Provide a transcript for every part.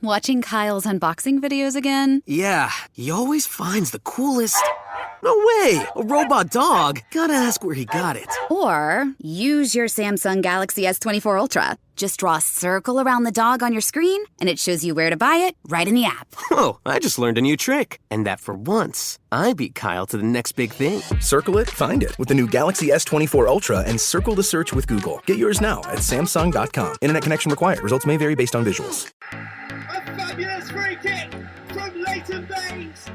Watching Kyle's unboxing videos again? Yeah, he always finds the coolest... No way! A robot dog? Gotta ask where he got it. Or use your Samsung Galaxy S24 Ultra. Just draw a circle around the dog on your screen, and it shows you where to buy it right in the app. Whoa, I just learned a new trick. And that for once, I beat Kyle to the next big thing. Circle it, find it with the new Galaxy S24 Ultra and circle the search with Google. Get yours now at Samsung.com. Internet connection required. Results may vary based on visuals. A fabulous free kick from Leighton Baines.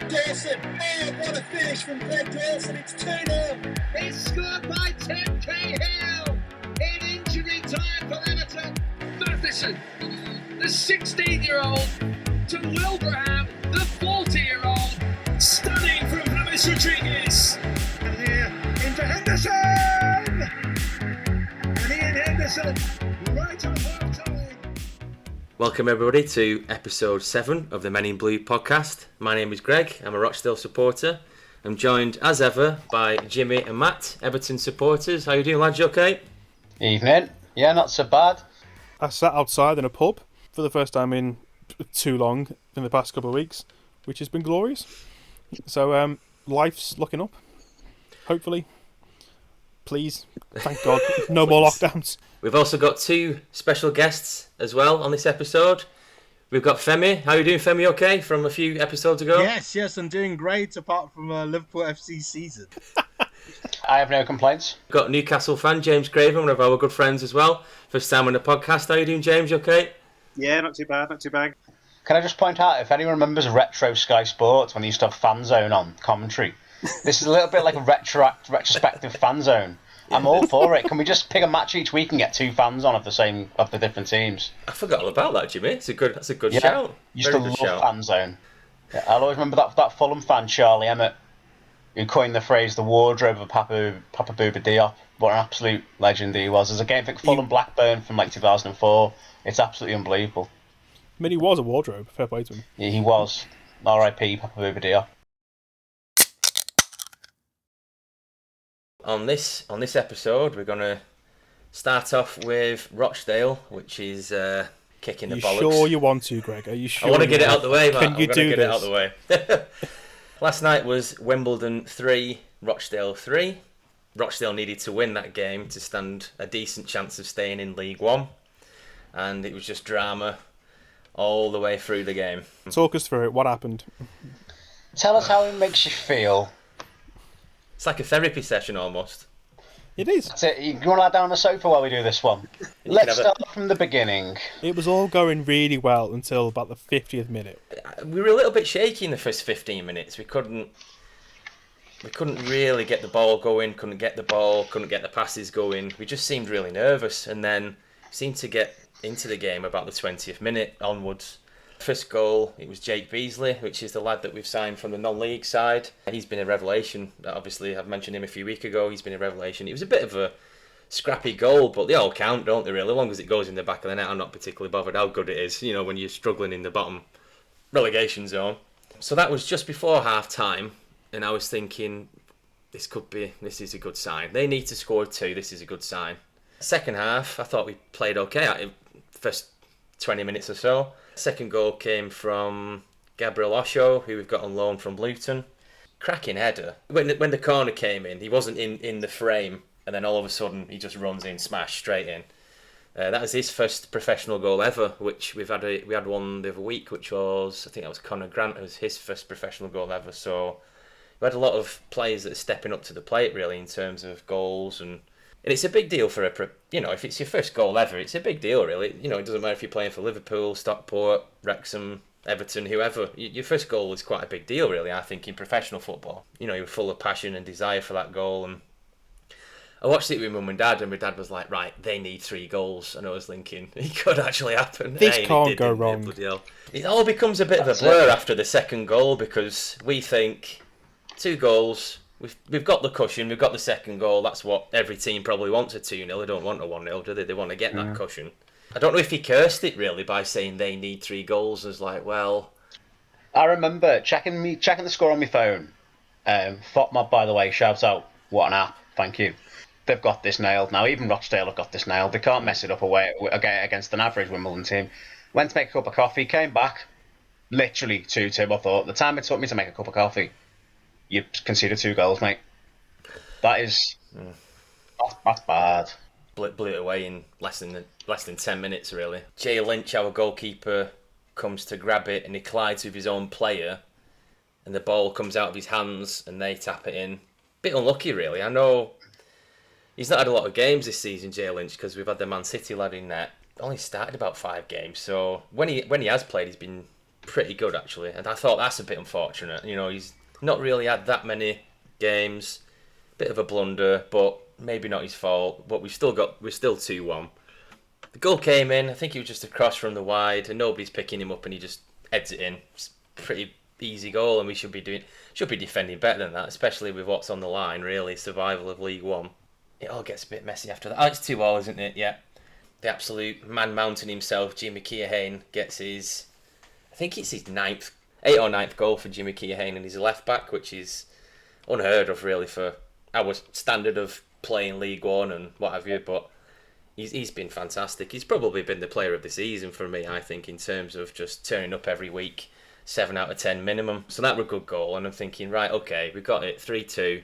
Dawson, oh, what a finish from Glenn Dawson, it's 2-0. It's scored by Tim Cahill in injury time for Everton. Matheson, the 16-year-old, to Wilbraham, the 40-year-old. Stunning from James Rodriguez. And here into Henderson! And Ian Henderson, right on half-time. Welcome everybody to episode 7 of the Men in Blue podcast. My name is Greg, I'm a Rochdale supporter. I'm joined as ever by Jimmy and Matt, Everton supporters. How you doing, lads? You okay? Evening. Yeah, not so bad. I sat outside in a pub for the first time in too long in the past couple of weeks, which has been glorious. So life's looking up, hopefully. Please, thank God, no more lockdowns. We've also got 2 special guests as well on this episode. We've got Femi. How are you doing, Femi? Okay, from a few episodes ago? Yes, I'm doing great apart from Liverpool FC season. I have no complaints. We've got Newcastle fan James Craven, one of our good friends as well. First time on the podcast. How are you doing, James? You okay? Yeah, not too bad. Can I just point out, if anyone remembers retro Sky Sports when they used to have Fan Zone on commentary, this is a little bit like a retrospective Fan Zone. I'm all for it. Can we just pick a match each week and get 2 fans on of the different teams? I forgot all about that, Jimmy. That's a good shout. Used to love Fan Zone. Yeah, I'll always remember that Fulham fan, Charlie Emmett, who coined the phrase "the wardrobe of Papa Bouba Diop." What an absolute legend he was. There's a game, I think, Fulham Blackburn from like 2004. It's absolutely unbelievable. I mean, he was a wardrobe. Fair play to him. Yeah, he was. R.I.P. Papa Bouba Diop. On this episode, we're going to start off with Rochdale, which is kicking the bollocks. Are you sure you want to, Greg? Are you sure? I want to get it out the way, man. Can you do this? Get it out the way. Last night was Wimbledon 3, Rochdale 3. Rochdale needed to win that game to stand a decent chance of staying in League One. And it was just drama all the way through the game. Talk us through it. What happened? Tell us how it makes you feel. It's like a therapy session almost. It is. That's it. You want to lie down on the sofa while we do this one? Let's start from the beginning. It was all going really well until about the 50th minute. We were a little bit shaky in the first 15 minutes. We couldn't really get the ball going, couldn't get the passes going. We just seemed really nervous, and then seemed to get into the game about the 20th minute onwards. First goal, it was Jake Beasley, which is the lad that we've signed from the non-league side. He's been a revelation. Obviously, I've mentioned him a few weeks ago. He's been a revelation. It was a bit of a scrappy goal, but they all count, don't they, really? As long as it goes in the back of the net, I'm not particularly bothered how good it is, when you're struggling in the bottom relegation zone. So that was just before half-time, and I was thinking, this is a good sign. They need to score 2, this is a good sign. Second half, I thought we played okay. First 20 minutes or so. Second goal came from Gabriel Osho, who we've got on loan from Luton. Cracking header. When the corner came in, he wasn't in the frame, and then all of a sudden he just runs in, smash straight in. That was his first professional goal ever, which we had one the other week, which was, I think that was Conor Grant. It was his first professional goal ever. So we had a lot of players that are stepping up to the plate really in terms of goals, and it's a big deal for if it's your first goal ever, it's a big deal really. It doesn't matter if you're playing for Liverpool, Stockport, Wrexham, Everton, whoever. Your first goal is quite a big deal really, I think, in professional football. You're full of passion and desire for that goal. And I watched it with Mum and Dad, and my dad was like, right, they need 3 goals. And I was thinking, it could actually happen. This can't go wrong. It all becomes a bit of a blur after the second goal, because we think 2 goals... We've got the cushion, we've got the second goal. That's what every team probably wants, a 2-0. They don't want a 1-0, do they? They want to get that cushion. I don't know if he cursed it really by saying they need 3 goals. As like, well... I remember checking the score on my phone. FOTMob, by the way, shouts out, what an app, thank you. They've got this nailed now. Even Rochdale have got this nailed. They can't mess it up away against an average Wimbledon team. Went to make a cup of coffee, came back, literally 2-2. I thought the time it took me to make a cup of coffee, you conceded 2 goals, mate. That is that's bad. Blew it away in less than 10 minutes, really. Jay Lynch, our goalkeeper, comes to grab it and he collides with his own player, and the ball comes out of his hands and they tap it in. Bit unlucky, really. I know he's not had a lot of games this season, Jay Lynch, because we've had the Man City lad in net. Only started about 5 games, so when he has played, he's been pretty good, actually. And I thought that's a bit unfortunate. You know, he's not really had that many games. Bit of a blunder, but maybe not his fault. But we're still 2-1. The goal came in. I think it was just a cross from the wide, and nobody's picking him up, and he just heads it in. It's a pretty easy goal, and we should be defending better than that, especially with what's on the line. Really, survival of League One. It all gets a bit messy after that. Oh, it's 2-2, isn't it? Yeah. The absolute man mountain himself, Jimmy Keohane, gets his, I think it's his 8th or 9th goal for Jimmy Keohane, and he's a left back, which is unheard of, really, for our standard of playing League One and what have you. But he's been fantastic. He's probably been the player of the season for me, I think, in terms of just turning up every week, 7 out of 10 minimum. So that was a good goal, and I'm thinking, right, okay, we got it, 3-2.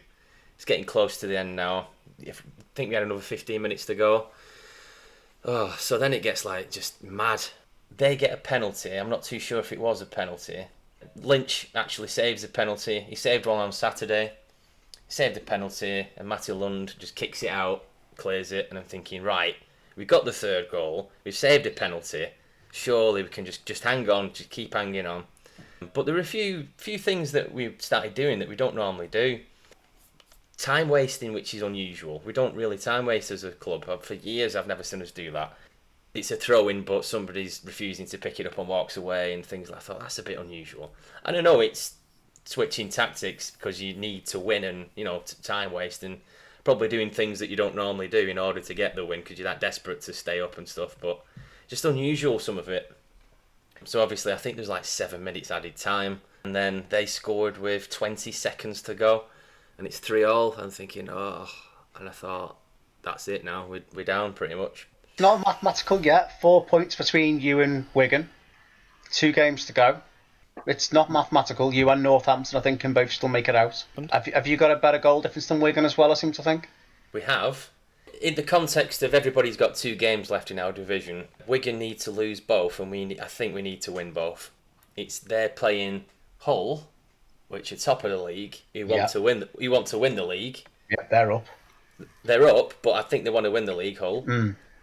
It's getting close to the end now. I think we had another 15 minutes to go. Oh, so then it gets like just mad. They get a penalty. I'm not too sure if it was a penalty. Lynch actually saves a penalty. He saved one on Saturday. He saved a penalty, and Matty Lund just kicks it out, clears it, and I'm thinking, right, we got the 3rd goal. We've saved a penalty. Surely we can just hang on, just keep hanging on. But there are a few things that we've started doing that we don't normally do. Time wasting, which is unusual. We don't really time waste as a club. For years, I've never seen us do that. It's a throw-in, but somebody's refusing to pick it up and walks away and things like that. I thought, that's a bit unusual. And I know it's switching tactics because you need to win and, you know, time waste and probably doing things that you don't normally do in order to get the win because you're that desperate to stay up and stuff. But just unusual, some of it. So obviously, I think there's like 7 minutes added time. And then they scored with 20 seconds to go. And it's 3-3. I'm thinking, and I thought, that's it now. We're down pretty much. Not mathematical yet. 4 points between you and Wigan. 2 games to go. It's not mathematical. You and Northampton, I think, can both still make it out. Have you got a better goal difference than Wigan as well, I seem to think? We have. In the context of everybody's got 2 games left in our division, Wigan need to lose both, and I think we need to win both. They're playing Hull, which are top of the league. You want to win the league. Yeah, they're up. They're up, but I think they want to win the league, Hull.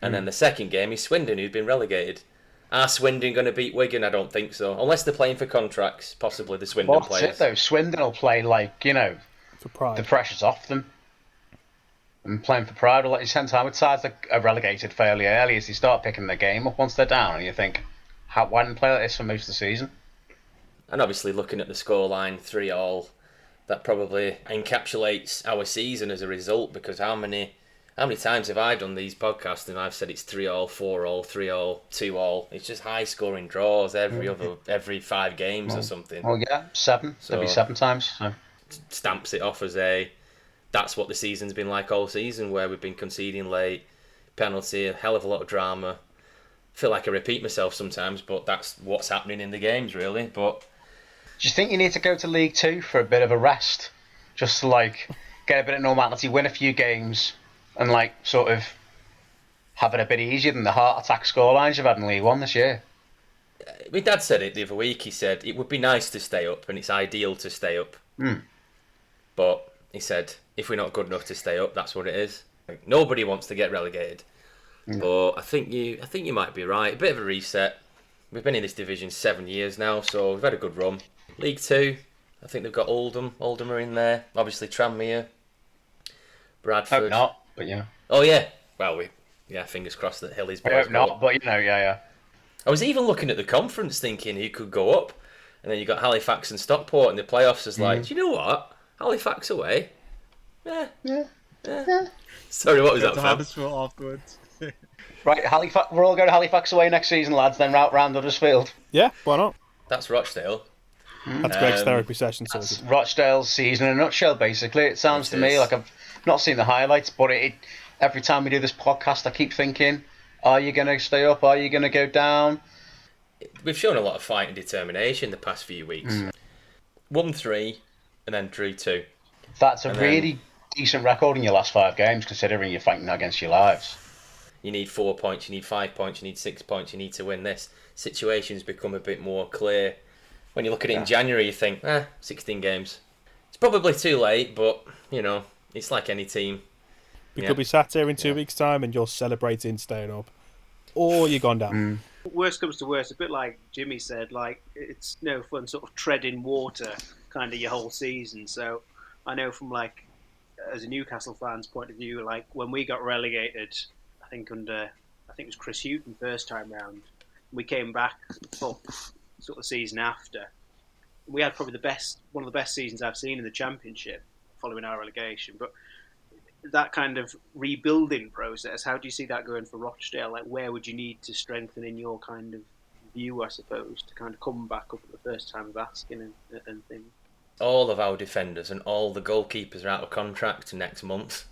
And then the second game is Swindon, who've been relegated. Are Swindon going to beat Wigan? I don't think so. Unless they're playing for contracts, possibly the Swindon players. That's it, though. Swindon will play like, you know, for pride. The pressure's off them. And playing for pride will let you spend time with sides that are relegated fairly early as they start picking the game up once they're down. And you think, why didn't play like this for most of the season? And obviously looking at the scoreline, 3-3, that probably encapsulates our season as a result, because how many times have I done these podcasts and I've said it's 3-3, 4-3, 3-3, 2-2. It's just high scoring draws every 5 games or something. Oh yeah, 7. So, there'll be 7 times. So. Stamps it off as that's what the season's been like all season, where we've been conceding late, penalty, a hell of a lot of drama. I feel like I repeat myself sometimes, but that's what's happening in the games, really. But do you think you need to go to League 2 for a bit of a rest? Just to, like, get a bit of normality, win a few games, and, like, sort of have it a bit easier than the heart attack scorelines you've had in League 1 this year? My dad said it the other week. He said it would be nice to stay up, and it's ideal to stay up. But he said, if we're not good enough to stay up, that's what it is. Like, nobody wants to get relegated. But I think you might be right. A bit of a reset. We've been in this division 7 years now, so we've had a good run. League 2, I think they've got Oldham. Oldham are in there. Obviously Tranmere, Bradford. Hope not, but yeah. Oh yeah. Well, fingers crossed that Hilly's boys. I hope not, but you know, yeah. I was even looking at the conference thinking who could go up, and then you got Halifax and Stockport in the playoffs. Is like, do you know what? Halifax away. Yeah. Sorry, what was that? Huddersfield afterwards. Right, Halifax. We're all going to Halifax away next season, lads. Then round Huddersfield. Yeah, why not? That's Rochdale. That's Greg's therapy session. That's Rochdale's season in a nutshell, basically. It sounds to me like I've not seen the highlights, but every time we do this podcast, I keep thinking, are you going to stay up? Are you going to go down? we've shown a lot of fight and determination the past few weeks. 1-3 and then drew 2. That's a really decent record in your last 5 games, considering you're fighting against your lives. You need 4 points, you need 5 points, you need 6 points, you need to win this. Situations become a bit more clear. When you look at it in January, you think, 16 games. It's probably too late, but, it's like any team. We could be sat here in 2 weeks' time and you're celebrating staying up. Or you're gone down. Worst comes to worst, a bit like Jimmy said, like, it's no fun sort of treading water kind of your whole season. So I know from, like, as a Newcastle fan's point of view, like, when we got relegated, I think it was Chris Hughton first time round, we came back up sort of season after. We had probably one of the best seasons I've seen in the Championship following our relegation. But that kind of rebuilding process, how do you see that going for Rochdale? Like, where would you need to strengthen in your kind of view, I suppose, to kind of come back up at the first time of asking and things? All of our defenders and all the goalkeepers are out of contract next month.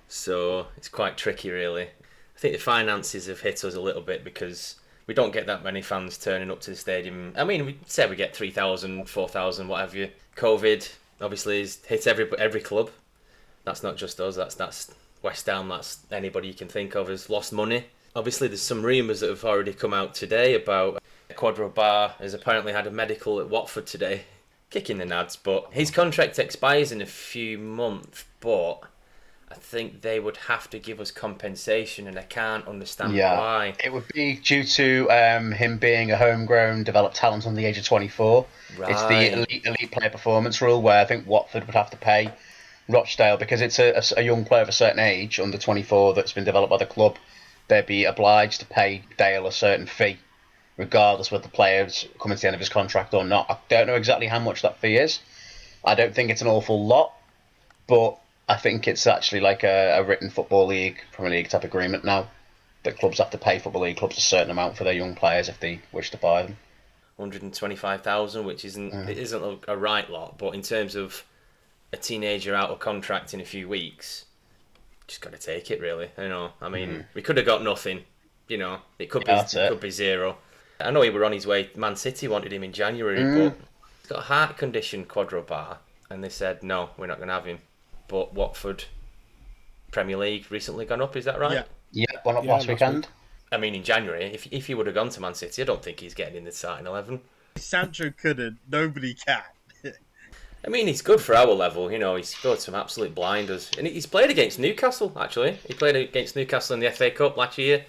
So it's quite tricky, really. I think the finances have hit us a little bit because we don't get that many fans turning up to the stadium. I mean, we say we get 3,000, 4,000, what have you. COVID, obviously, has hit every club. That's not just us, that's West Ham, that's anybody you can think of has lost money. Obviously, there's some rumours that have already come out today about Quadro Bar has apparently had a medical at Watford today. Kicking the nads, but his contract expires in a few months, but I think they would have to give us compensation, and I can't understand why. It would be due to him being a homegrown, developed talent under the age of 24. Right. It's the elite player performance rule, where I think Watford would have to pay Rochdale, because it's a young player of a certain age, under 24, that's been developed by the club. They'd be obliged to pay Dale a certain fee, regardless whether the player's coming to the end of his contract or not. I don't know exactly how much that fee is. I don't think it's an awful lot, but I think it's actually like a written Football League, Premier League type agreement now, that clubs have to pay Football League clubs a certain amount for their young players if they wish to buy them. 125,000, which isn't a right lot, but in terms of a teenager out of contract in a few weeks, just got to take it, really. I mean, we could have got nothing. It could be zero. I know he were on his way. Man City wanted him in January, but he's got a heart condition, Quadro Bar, and they said no, we're not going to have him. But Watford Premier League recently gone up, is that right? Yeah, went up last weekend. I mean, in January, if he would have gone to Man City, I don't think he's getting in the starting 11. Sancho couldn't. Nobody can. I mean, he's good for our level. He's scored some absolute blinders. And he's played against Newcastle, actually. He played against Newcastle in the FA Cup last year.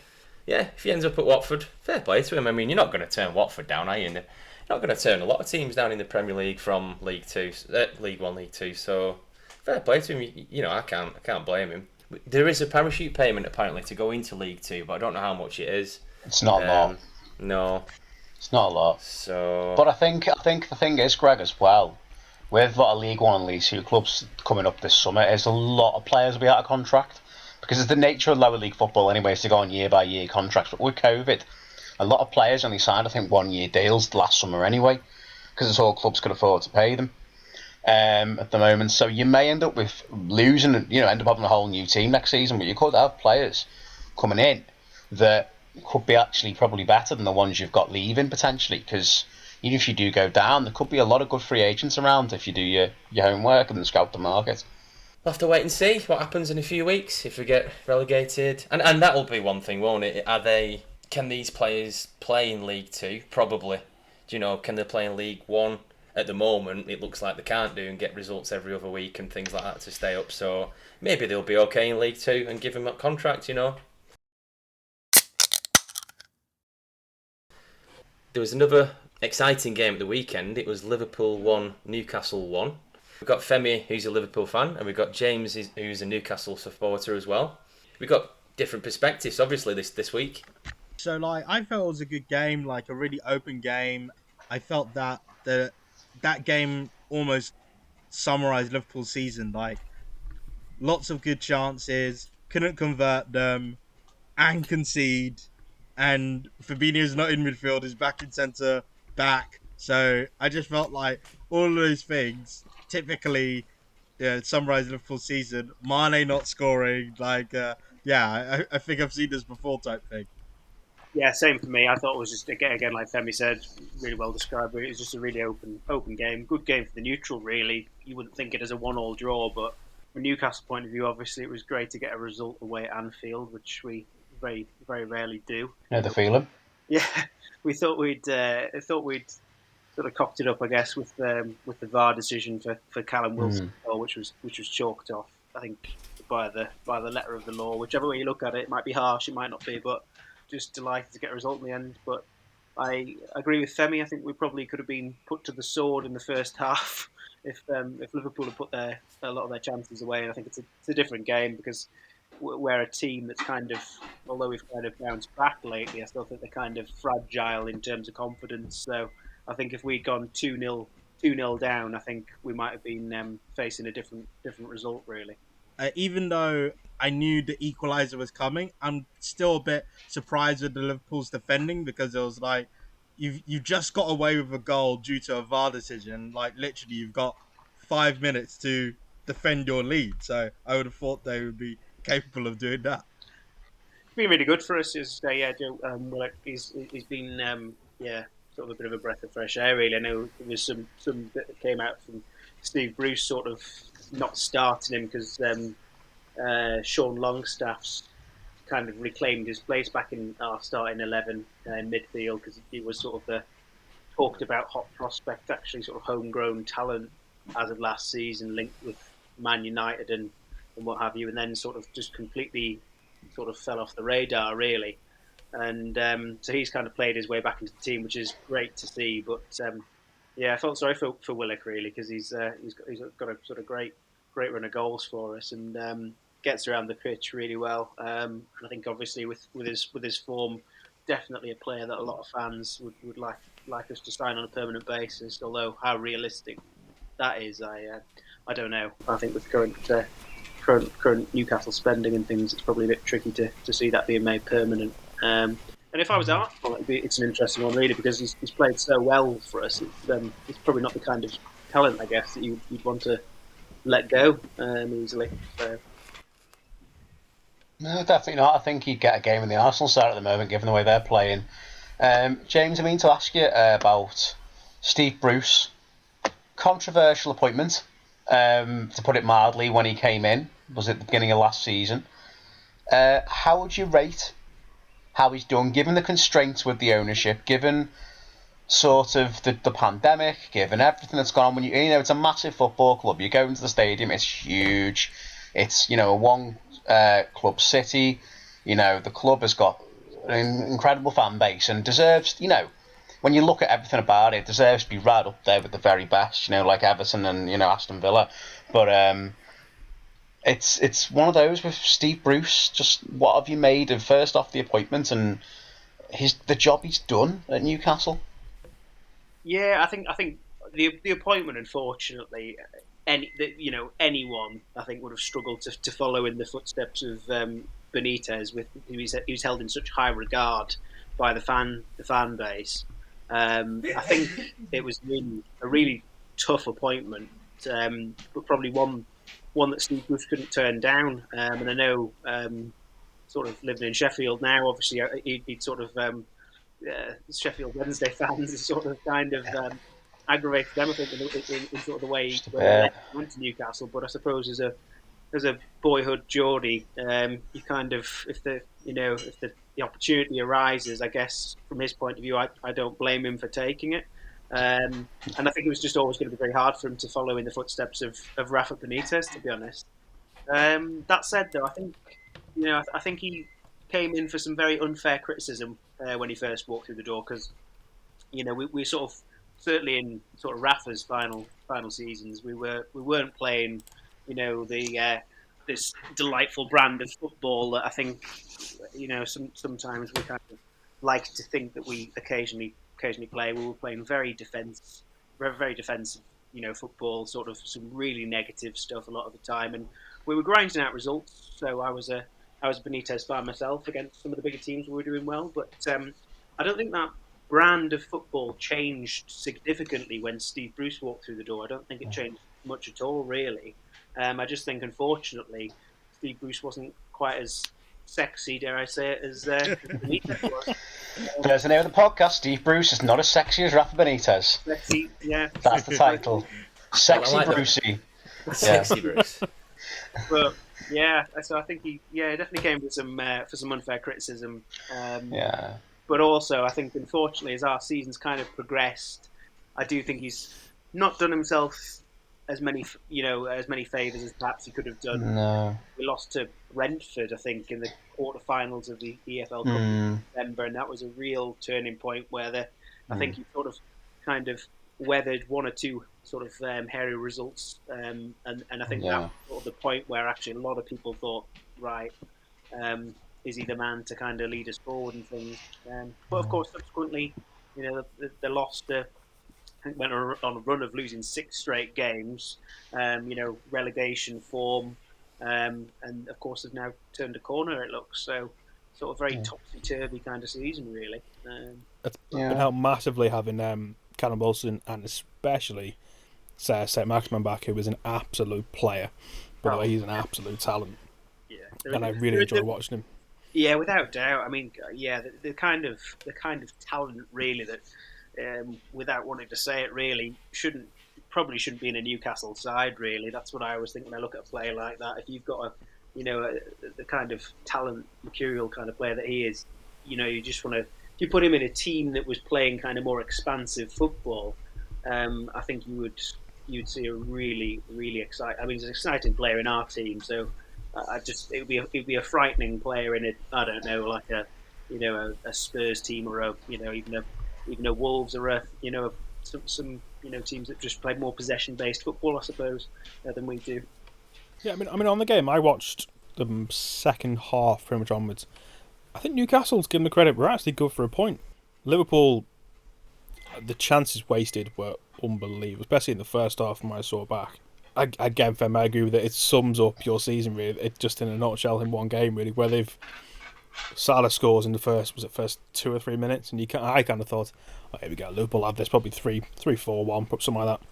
Yeah, if he ends up at Watford, fair play to him. I mean, you're not going to turn Watford down, are you? You're not going to turn a lot of teams down in the Premier League from League 1, League 2. So, fair play to him. I can't blame him. There is a parachute payment, apparently, to go into League 2, but I don't know how much it is. It's not a lot. No. It's not a lot. So, but I think the thing is, Greg, as well, with a lot of League 1 and League 2 clubs coming up this summer, is a lot of players will be out of contract. Because it's the nature of lower league football anyway, is to go on year-by-year contracts. But with COVID, a lot of players only signed, I think, 1-year deals last summer anyway, because it's all clubs could afford to pay them at the moment. So you may end up with losing, end up having a whole new team next season, but you could have players coming in that could be actually probably better than the ones you've got leaving, potentially, because even if you do go down, there could be a lot of good free agents around if you do your homework and scout the market. We'll have to wait and see what happens in a few weeks if we get relegated. And that'll be one thing, won't it? Can these players play in League 2? Probably. Can they play in League 1? At the moment, it looks like they can't do and get results every other week and things like that to stay up. So maybe they'll be okay in League 2 and give them a contract, There was another exciting game at the weekend. It was Liverpool 1, Newcastle 1. We've got Femi, who's a Liverpool fan, and we've got James, who's a Newcastle supporter as well. We've got different perspectives, obviously, this week. So, I felt it was a good game, a really open game. I felt that that game almost summarised Liverpool's season. Lots of good chances, couldn't convert them, and concede. And Fabinho's not in midfield, he's back in centre back. So I just felt like all of those things typically summarise Liverpool's season. Mane not scoring, I think I've seen this before type thing. Yeah, same for me. I thought it was just again, like Femi said, really well described. It was just a really open game. Good game for the neutral. Really, you wouldn't think it as a 1-1 draw, but from a Newcastle point of view, obviously it was great to get a result away at Anfield, which we very rarely do. Know the feeling. Yeah, we thought we'd sort of cocked it up, I guess, with the VAR decision for Callum Wilson, which was chalked off. I think by the letter of the law, whichever way you look at it, it might be harsh, it might not be, but just delighted to get a result in the end. But I agree with Femi. I think we probably could have been put to the sword in the first half if Liverpool had put a lot of their chances away. And I think it's a different game because we're a team that's kind of, although we've kind of bounced back lately, I still think they're kind of fragile in terms of confidence. So I think if we'd gone 2-0 down, I think we might have been facing a different result, really. Even though I knew the equaliser was coming, I'm still a bit surprised with the Liverpool's defending because it was like you just got away with a goal due to a VAR decision. Like literally, you've got 5 minutes to defend your lead. So I would have thought they would be capable of doing that. It's been really good for us. Joe Willock, he's been sort of a bit of a breath of fresh air. Really, I know there was some that came out from Steve Bruce sort of not starting him because Sean Longstaff's kind of reclaimed his place back in our starting 11 in midfield because he was sort of the talked about hot prospect, actually sort of homegrown talent as of last season, linked with Man United and what have you, and then sort of just completely sort of fell off the radar really. And so he's kind of played his way back into the team, which is great to see. But I felt sorry for Willock really because he's got a sort of great run of goals for us and gets around the pitch really well. And I think obviously with his form, definitely a player that a lot of fans would like us to sign on a permanent basis. Although how realistic that is, I don't know. I think with current Newcastle spending and things, it's probably a bit tricky to see that being made permanent. And if I was Arsenal, it's an interesting one really because he's played so well for us. It's probably not the kind of talent, I guess, that you'd want to let go easily. So. No, definitely not. I think he'd get a game in the Arsenal side at the moment, given the way they're playing. James, I mean to ask you about Steve Bruce. Controversial appointment, to put it mildly, when he came in. Was at the beginning of last season. How would you rate how he's done, given the constraints with the ownership, given sort of the pandemic, given everything that's gone on? When it's a massive football club. You go into the stadium, it's huge. It's a one club city. The club has got an incredible fan base and deserves. When you look at everything about it, deserves to be right up there with the very best. Like Everton and Aston Villa, but It's one of those with Steve Bruce. Just what have you made of first off the appointment and the job he's done at Newcastle? Yeah, I think the appointment, unfortunately, anyone I think would have struggled to follow in the footsteps of Benitez, who he's held in such high regard by the fan base. I think it was a really tough appointment, but probably one that Steve Bruce couldn't turn down. And I know, sort of living in Sheffield now, obviously he'd sort of Sheffield Wednesday fans is sort of kind of aggravated them, I think, in sort of the way they went to Newcastle. But I suppose as a boyhood Geordie, you kind of if the opportunity arises, I guess from his point of view, I don't blame him for taking it. And I think it was just always going to be very hard for him to follow in the footsteps of Rafa Benitez, to be honest. That said, though, I think he came in for some very unfair criticism when he first walked through the door because we sort of certainly in sort of Rafa's final seasons we weren't playing this delightful brand of football that I think sometimes we kind of like to think that we occasionally play. We were playing very defensive, football, sort of some really negative stuff a lot of the time, and we were grinding out results. So I was a Benitez fan myself against some of the bigger teams we were doing well, but I don't think that brand of football changed significantly when Steve Bruce walked through the door. I don't think it changed much at all, really. I just think, unfortunately, Steve Bruce wasn't quite as sexy, dare I say it, as Benitez was. There's the name of the podcast. Steve Bruce is not as sexy as Rafa Benitez. Sexy, yeah. That's the title. Sexy I like that. Brucey. Sexy Bruce. But yeah, so I think he definitely came with some for some unfair criticism. But also, I think unfortunately, as our season's kind of progressed, I do think he's not done himself as many favours as perhaps he could have done. No. We lost to Brentford, I think, in the quarterfinals of the EFL Cup in December, and that was a real turning point where I think he sort of kind of weathered one or two sort of hairy results, and I think that was sort of the point where actually a lot of people thought, right, is he the man to kind of lead us forward and things? But of course, subsequently, the loss to, I think, went on a run of losing 6 straight games, relegation form, and of course have now turned a corner, it looks. So sort of very topsy-turvy kind of season, really. It's been helped massively having Callum Wilson and especially St. Maximin back, who is an absolute player. By the way, he's an absolute talent. Yeah. And I really enjoy watching him. Yeah, without doubt. I mean, the kind of talent really that, without wanting to say it, really probably shouldn't be in a Newcastle side. Really, that's what I always think when I look at a player like that. If you've got the kind of talent, mercurial kind of player that he is, you just want to. If you put him in a team that was playing kind of more expansive football, I think you'd see a really, really exciting. I mean, he's an exciting player in our team, so. It would be a frightening player in it. I don't know, like a Spurs team or even a Wolves or some teams that just play more possession based football, I suppose, than we do. Yeah, I mean on the game I watched the second half pretty much onwards. I think Newcastle's given the credit. We're actually good for a point. Liverpool, the chances wasted were unbelievable, especially in the first half when I saw back. Again, Femi, I agree with it. It sums up your season, really. It just in a nutshell in one game, really, where Salah scores in the first 2 or 3 minutes, and I kind of thought, oh, here we go, Liverpool have this, probably 3-4-1, something like that.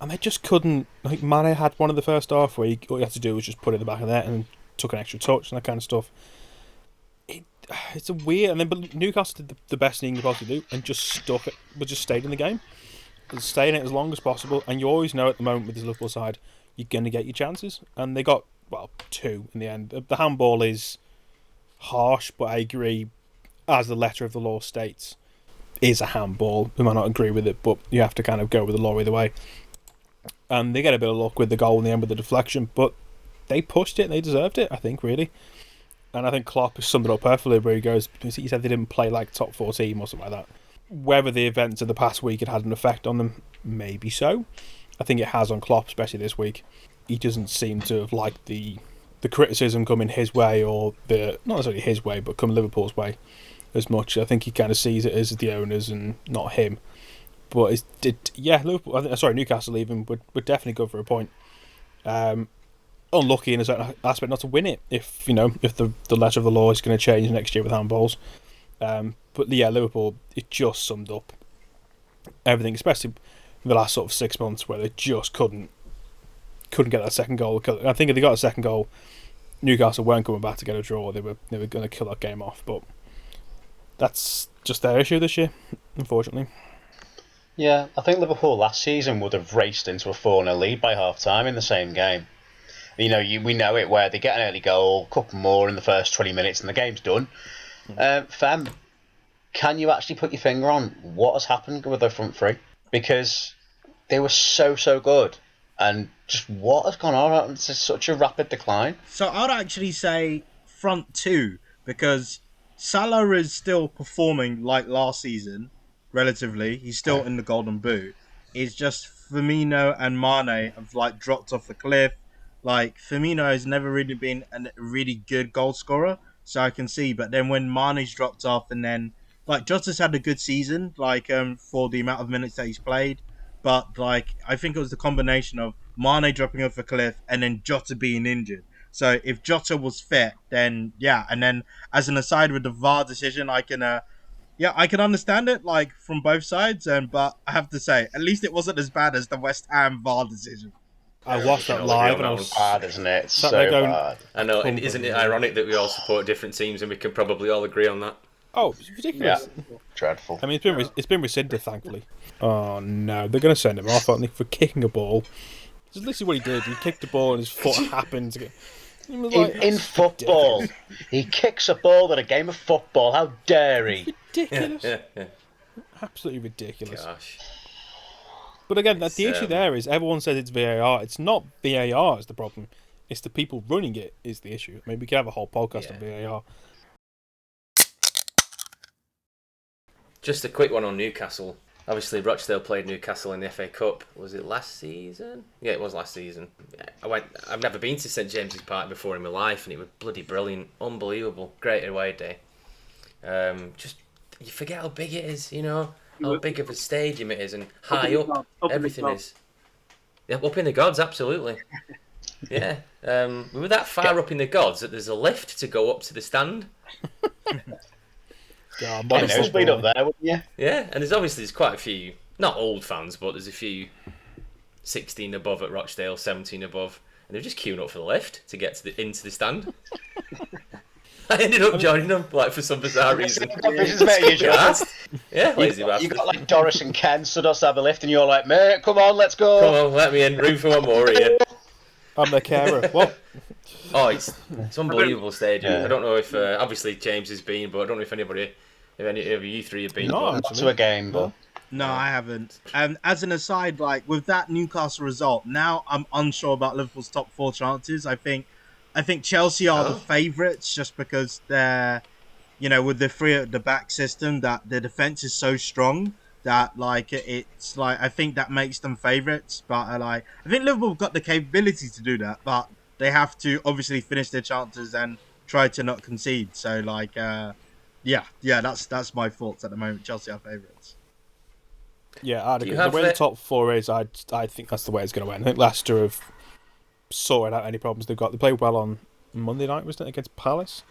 And they just couldn't. I think Mane had one in the first half where all you had to do was just put it in the back of the net and took an extra touch and that kind of stuff. It's a weird. But Newcastle did the best thing you could possibly do and just stuck it, but just stayed in the game. Stay in it as long as possible, and you always know at the moment with this Liverpool side you're going to get your chances, and they got 2 in the end. The handball is harsh, but I agree, as the letter of the law states, is a handball. We might not agree with it, but you have to kind of go with the law either way. And they get a bit of luck with the goal in the end with the deflection, but they pushed it and they deserved it, I think, really. And I think Klopp has summed it up perfectly where he said they didn't play like top 4 team or something like that. Whether the events of the past week had an effect on them, maybe so. I think it has on Klopp, especially this week. He doesn't seem to have liked the criticism coming his way, or not necessarily his way, but come Liverpool's way as much. I think he kind of sees it as the owners and not him. But Newcastle even would definitely go for a point. Unlucky in a certain aspect not to win it if the letter of the law is going to change next year with handballs. But yeah, Liverpool, it just summed up everything, especially in the last sort of 6 months where they just couldn't get that second goal. I think if they got a second goal, Newcastle weren't coming back to get a draw. They were going to kill that game off. But that's just their issue this year, unfortunately. Yeah, I think Liverpool last season would have raced into a 4-0 lead by half time in the same game. We know it where they get an early goal, a couple more in the first 20 minutes, and the game's done. Fem, can you actually put your finger on what has happened with their front three? Because they were so good, and just what has gone on? It's such a rapid decline. So I'd actually say front 2, because Salah is still performing like last season, relatively. He's still in the Golden Boot. It's just Firmino and Mane have dropped off the cliff. Firmino has never really been a really good goal scorer, so I can see. But then when Mane's dropped off, and then Jota's had a good season, for the amount of minutes that he's played. But I think it was the combination of Mane dropping off a cliff and then Jota being injured. So if Jota was fit, then yeah. And then as an aside with the VAR decision, I can understand it from both sides. But I have to say, at least it wasn't as bad as the West Ham VAR decision. I watched that all agree live on and I that was Bad, isn't it? It's sat so there going, bad. I know, and isn't it ironic that we all support different teams and we can probably all agree on that? oh, it's ridiculous. Yeah, dreadful. I mean, it's been rescinded, thankfully. Oh no, they're going to send him off, aren't they, for kicking a ball? This is literally what he did. He kicked the ball and his foot happened to get. In football, he kicks a ball at a game of football. How dare he? Ridiculous. Yeah. Absolutely ridiculous. Gosh. But again, the issue there is everyone says it's VAR. It's not VAR is the problem. It's the people running it is the issue. I mean, we could have a whole podcast on VAR. Just a quick one on Newcastle. Obviously, Rochdale played Newcastle in the FA Cup. Was it last season? Yeah, it was last season. I've never been to St James's Park before in my life, and it was bloody brilliant, unbelievable, great away day. Just you forget how big it is, you know, how big of a stadium it is, and high up everything is. Yeah, up in the gods, absolutely. Yeah, we were that far up in the gods that there's a lift to go up to the stand. Nosebleed up there, wouldn't you? Yeah, and there's quite a few, not old fans, but there's a few 16 above at Rochdale, 17 above, and they're just queuing up for the lift to get to into the stand. I ended up joining them, like, for some bizarre reason. Yeah, lazy bastard. You got like Doris and Ken stood outside the lift, and you're like, mate, come on, let's go. Come on, let me in. Room for one more here. I'm the carer. What? Oh, it's unbelievable stadium. Yeah. I don't know if obviously James has been, but I don't know if any of you three have been. Not to a game, but no, I haven't. And as an aside, like with that Newcastle result, now I'm unsure about Liverpool's top 4 chances. I think Chelsea are the favourites just because they're, you know, with the 3 at the back system, that the defence is so strong that like it's like I think that makes them favourites. But I think Liverpool have got the capability to do that, but they have to obviously finish their chances and try to not concede. So like, that's my thoughts at the moment. Chelsea are favourites. Yeah, I'd agree. The way the top 4 is, I think that's the way it's going to win. I think Leicester have sorted out any problems they've got. They played well on Monday night, wasn't it, against Palace?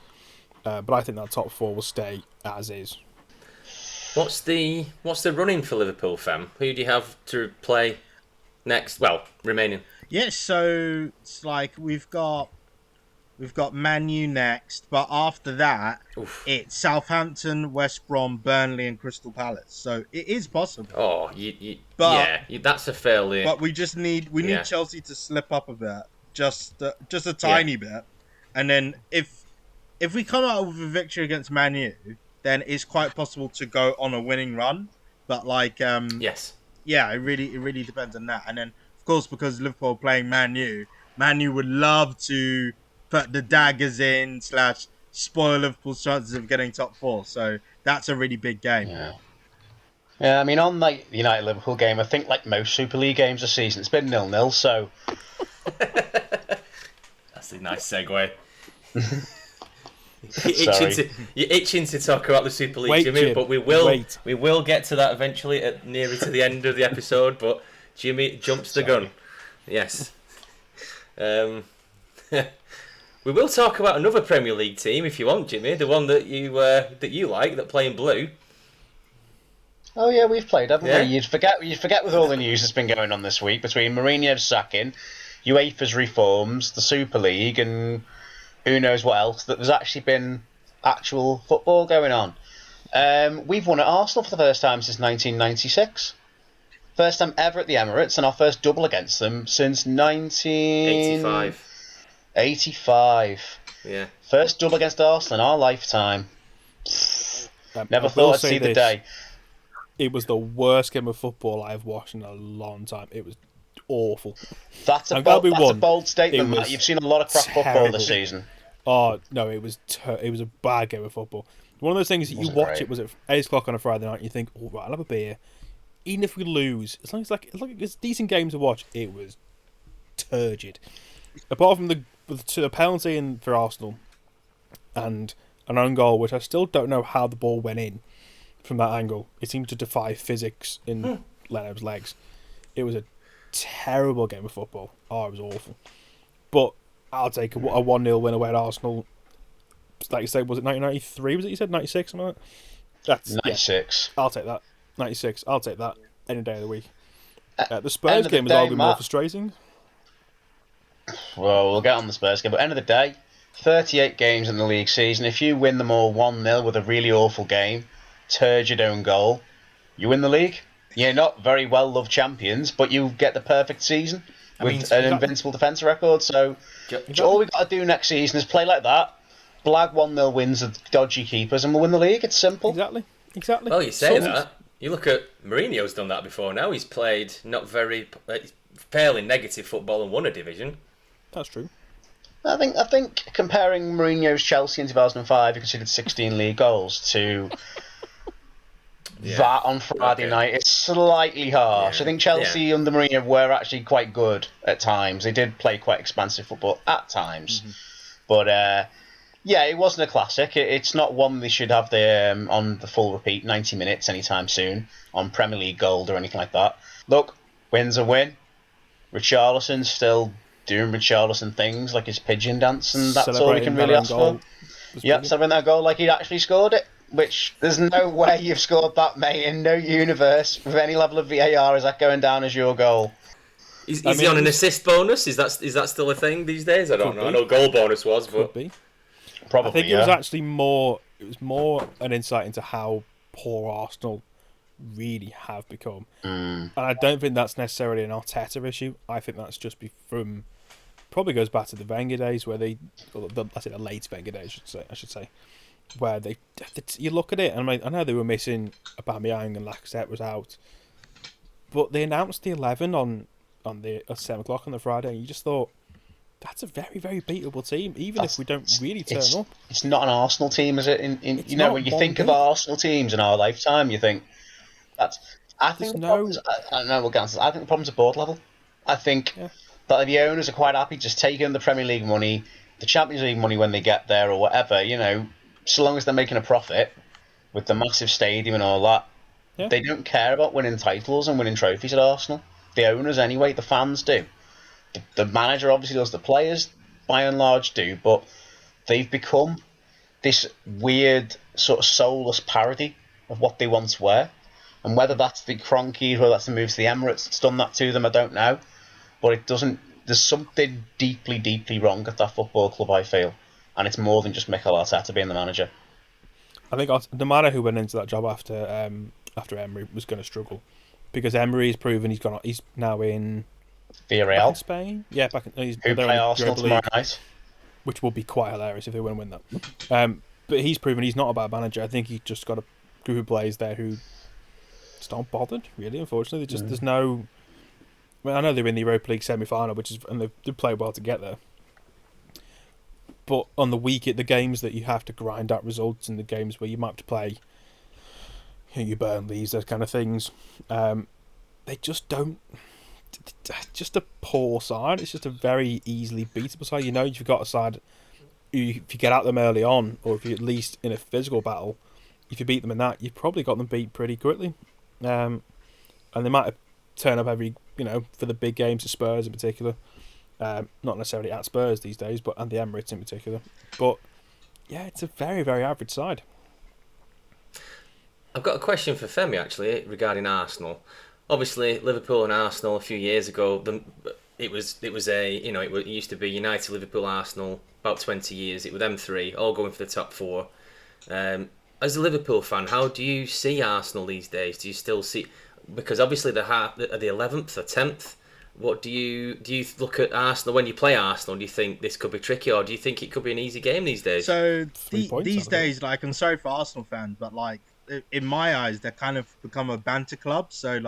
But I think that top 4 will stay as is. What's the running for Liverpool, Fem? Who do you have to play next? Well, remaining. Yes, so it's like we've got Man U next, but after that, it's Southampton, West Brom, Burnley, and Crystal Palace. So it is possible. Oh, that's a fairly. But we need Chelsea to slip up a bit, just a tiny bit, and then if we come out with a victory against Man U, then it's quite possible to go on a winning run. But like, yes, yeah, it really depends on that. And then of course, because Liverpool are playing Man U would love to put the daggers in / spoil Liverpool's chances of getting top 4. So that's a really big game. Yeah, I mean, on like the United-Liverpool game, I think like most Super League games this season, it's been 0-0, so... That's a nice segue. You're itching to talk about the Super League, Jimmy, Jim, but we will get to that eventually nearer to the end of the episode, but Jimmy jumps the gun. Yes. We will talk about another Premier League team if you want, Jimmy, the one that you like, that play in blue. Oh yeah, we've played, haven't we? You'd forget with all the news that's been going on this week between Mourinho's sacking, UEFA's reforms, the Super League, and who knows what else, that there's actually been actual football going on. We've won at Arsenal for the first time since 1996. First time ever at the Emirates, and our first double against them since 1985. Yeah. First double against Arsenal in our lifetime. Never thought I'd see the day. It was the worst game of football I've watched in a long time. It was awful. That's a bold statement, Matt. You've seen a lot of crap football this season. Oh no, it was a bad game of football. One of those things that you watch it was at 8 o'clock on a Friday night and you think, oh right, I'll have a beer. Even if we lose, as long as it's a decent game to watch, it was turgid. Apart from the penalty for Arsenal and an own goal, which I still don't know how the ball went in from that angle. It seemed to defy physics in Leno's legs. It was a terrible game of football. Oh, it was awful. But I'll take a 1-0 win away at Arsenal. Like you said, was it 1993? Was it you said 96? Something like that? That's 96. Yeah, I'll take that. 96. I'll take that any day of the week. The Spurs game was arguably more frustrating. Well, we'll get on the Spurs game, but end of the day, 38 games in the league season. If you win them all 1-0 with a really awful game, turgid own goal, you win the league. You're not very well-loved champions, but you get the perfect season with an invincible defence record. So all we've got to do next season is play like that, blag 1-0 wins with dodgy keepers, and we'll win the league. It's simple. Exactly. Well, you say that. You look at Mourinho's done that before now. He's played fairly negative football and won a division. That's true. I think comparing Mourinho's Chelsea in 2005, who conceded 16 league goals, to that on Friday night, it's slightly harsh. I think Chelsea under Mourinho were actually quite good at times. They did play quite expansive football at times. But it wasn't a classic. It's not one they should have on the full repeat, 90 minutes anytime soon, on Premier League Gold or anything like that. Look, win's a win. Richarlison's still doing Richarlison things, like his pigeon dance, and that's all we can really ask for. Yep, celebrating that goal like he'd actually scored it, which there's no way you've scored that, mate, in no universe with any level of VAR is that going down as your goal. Is he on an assist bonus? Is that still a thing these days? I don't know. I know goal bonus was, but could be. Probably. I think it was actually more an insight into how poor Arsenal really have become. And I don't think that's necessarily an Arteta issue. I think that's just probably goes back to the Wenger days where the late Wenger days, I should say, where you look at it and I know they were missing Aubameyang and Lacazette was out, but they announced the 11 at 7 o'clock on the Friday, and you just thought, that's a very, very beatable team, even if we don't really turn up. It's not an Arsenal team, is it? When you think of Arsenal teams in our lifetime, you think that's. I think the problem's at board level. I think that the owners are quite happy just taking the Premier League money, the Champions League money when they get there or whatever. So long as they're making a profit with the massive stadium and all that, they don't care about winning titles and winning trophies at Arsenal. The owners, anyway, the fans do. The manager obviously does, the players by and large do, but they've become this weird sort of soulless parody of what they once were. And whether that's the Kroenkes, whether that's the move to the Emirates that's done that to them, I don't know. But it doesn't. There's something deeply, deeply wrong at that football club, I feel. And it's more than just Mikel Arteta being the manager. I think no matter who went into that job after Emery was going to struggle. Because Emery has proven he's now in Villarreal, in Spain. Yeah, who play Arsenal tomorrow night, which will be quite hilarious if they win that. But he's proven he's not a bad manager. I think he's just got a group of players there who just aren't bothered. Really, unfortunately, there's no. I know they're in the Europa League semi-final, and they did play well to get there. But on the games that you have to grind out results, and the games where you might have to play, your Burnleys, those kind of things, they just don't. Just a poor side. It's just a very easily beatable side. If you've got a side, if you get at them early on, or if you're at least in a physical battle, if you beat them in that, you've probably got them beat pretty quickly. And they might have turned up for the big games, the Spurs in particular. Not necessarily at Spurs these days, and the Emirates in particular. But yeah, it's a very, very average side. I've got a question for Femi actually regarding Arsenal. Obviously, Liverpool and Arsenal a few years ago, it used to be United, Liverpool, Arsenal about 20 years. It was them three all going for the top four. As a Liverpool fan, how do you see Arsenal these days? Do you still see, because obviously they're the 11th or 10th? What do you look at Arsenal when you play Arsenal? Do you think this could be tricky, or do you think it could be an easy game these days? So these days, I'm sorry for Arsenal fans, but in my eyes, they're kind of become a banter club. So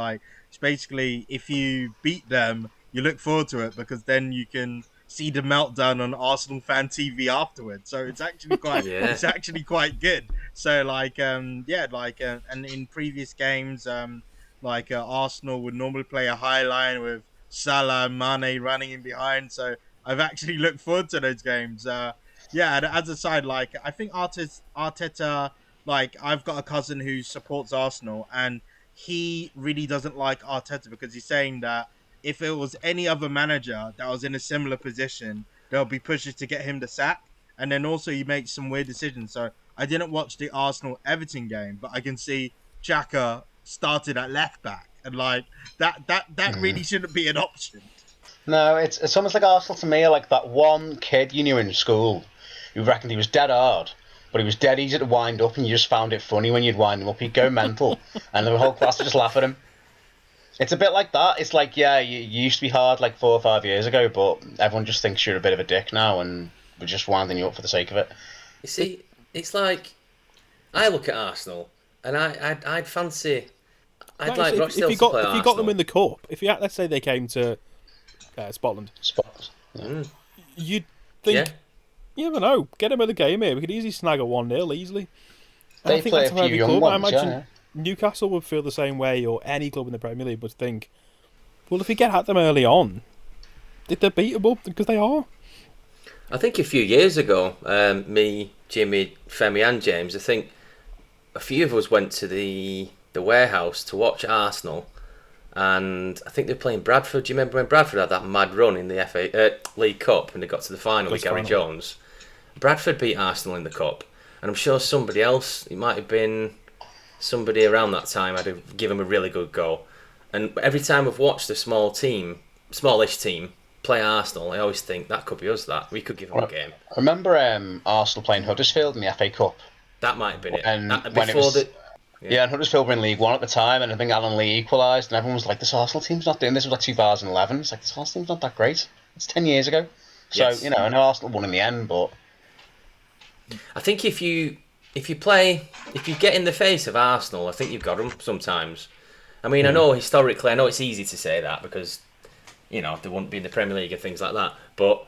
it's basically, if you beat them, you look forward to it because then you can see the meltdown on Arsenal fan TV afterwards. So it's actually quite it's actually quite good. So and in previous games, Arsenal would normally play a high line with Salah and Mane running in behind. So I've actually looked forward to those games. And as a side, I think Arteta. I've got a cousin who supports Arsenal, and he really doesn't like Arteta because he's saying that if it was any other manager that was in a similar position, there'll be pushes to get him the sack. And then also he makes some weird decisions. So I didn't watch the Arsenal-Everton game, but I can see Xhaka started at left back. And that really shouldn't be an option. No, it's almost like Arsenal to me, are like that one kid you knew in school who reckoned he was dead hard, but he was dead easy to wind up, and you just found it funny when you'd wind him up. He'd go mental, and the whole class would just laugh at him. It's a bit like that. It's like, yeah, you used to be hard like 4 or 5 years ago, but everyone just thinks you're a bit of a dick now, and we're just winding you up for the sake of it. You see, it's like I look at Arsenal, and I'd fancy. I'd like Rochdale to play Arsenal. If you got them in the cup, let's say they came to Scotland, you'd think, you never know, get them in the game here. We could easily snag a 1-0 easily. They play a few young ones, I imagine Newcastle would feel the same way, or any club in the Premier League would think, well, if we get at them early on, they're beatable, because they are. I think a few years ago, me, Jimmy, Femi and James, I think a few of us went to the warehouse to watch Arsenal, and I think they were playing Bradford. Do you remember when Bradford had that mad run in the FA League Cup and they got to the final with Gary Jones? Bradford beat Arsenal in the Cup, and I'm sure somebody else, it might have been somebody around that time, I'd have given them a really good go. And every time I've watched a smallish team play Arsenal, I always think that could be us. That we could give them a game. I remember Arsenal playing Huddersfield in the FA Cup. That might have been it. And Before it was, and Huddersfield were in League One at the time, and I think Alan Lee equalised, and everyone was like, "This Arsenal team's not doing this." It was like 2011. It's like, this Arsenal team's not that great. It's 10 years ago. So Yes. I know Arsenal won in the end, but I think if you get in the face of Arsenal, I think you've got them sometimes. I mean, I know historically, I know it's easy to say that because they wouldn't be in the Premier League and things like that. But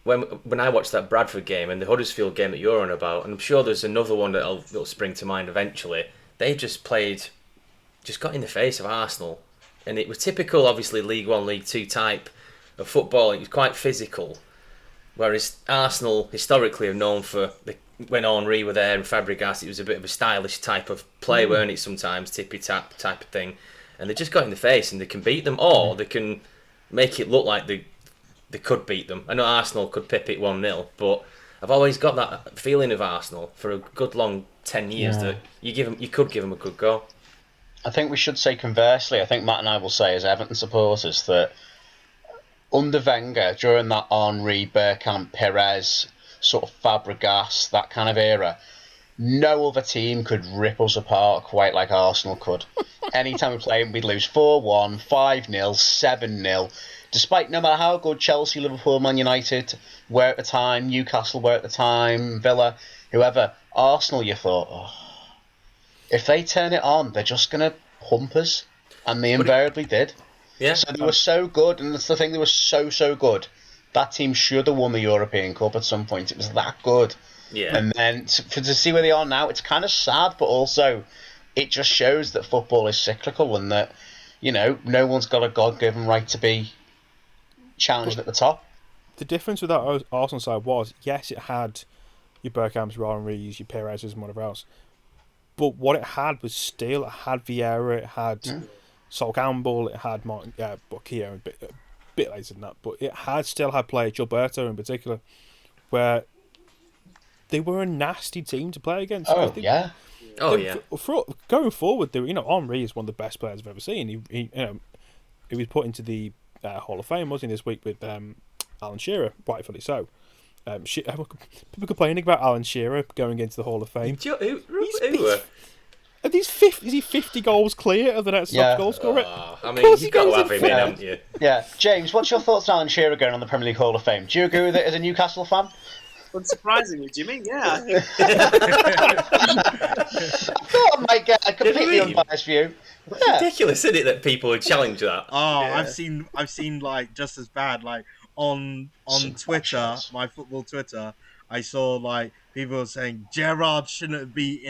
when I watched that Bradford game and the Huddersfield game that you're on about, and I'm sure there's another one that'll spring to mind eventually, they just got in the face of Arsenal. And it was typical, obviously, League One, League Two type of football. It was quite physical. Whereas Arsenal historically have known for when Henry were there and Fabregas, it was a bit of a stylish type of play, weren't it? Sometimes tippy-tap type of thing, and they just got in the face, and they can beat them, or they can make it look like they could beat them. I know Arsenal could pip it 1-0, but I've always got that feeling of Arsenal for a good long 10 years that you could give them a good go. I think we should say conversely. I think Matt and I will say as Everton supporters that under Wenger, during that Henry, Bergkamp, Perez, sort of Fabregas, that kind of era, no other team could rip us apart quite like Arsenal could. Anytime we played, we'd lose 4-1, 5-0, 7-0. Despite no matter how good Chelsea, Liverpool, Man United were at the time, Newcastle were at the time, Villa, whoever, Arsenal, you thought, if they turn it on, they're just going to hump us. And they invariably did. Yeah. So they were so good, and that's the thing, they were so good. That team should have won the European Cup at some point. It was that good. Yeah. And then to see where they are now, it's kind of sad, but also it just shows that football is cyclical and that, no one's got a God-given right to be challenged at the top. The difference with that Arsenal side was, yes, it had your Bergkamps, your Henrys, your Perez's and whatever else, but what it had was steel. It had Vieira, it had Sol Campbell, it had Martin Keown, a bit later than that, but it still had players, Gilberto in particular, where they were a nasty team to play against. Going forward, Henry is one of the best players I've ever seen. He was put into the Hall of Fame, wasn't he, this week with Alan Shearer, rightfully so. People complaining about Alan Shearer going into the Hall of Fame. Is he 50 goals clear of the next top goal scorer? I mean, you've got to have him in, haven't you? Yeah. James, what's your thoughts on Alan Shearer going on the Premier League Hall of Fame? Do you agree with it as a Newcastle fan? Unsurprisingly, Jimmy, yeah. I thought I might get a completely unbiased view. It's ridiculous, isn't it, that people would challenge that? I've seen like just as bad, like on Twitter, my football Twitter, I saw like people saying Gerrard shouldn't be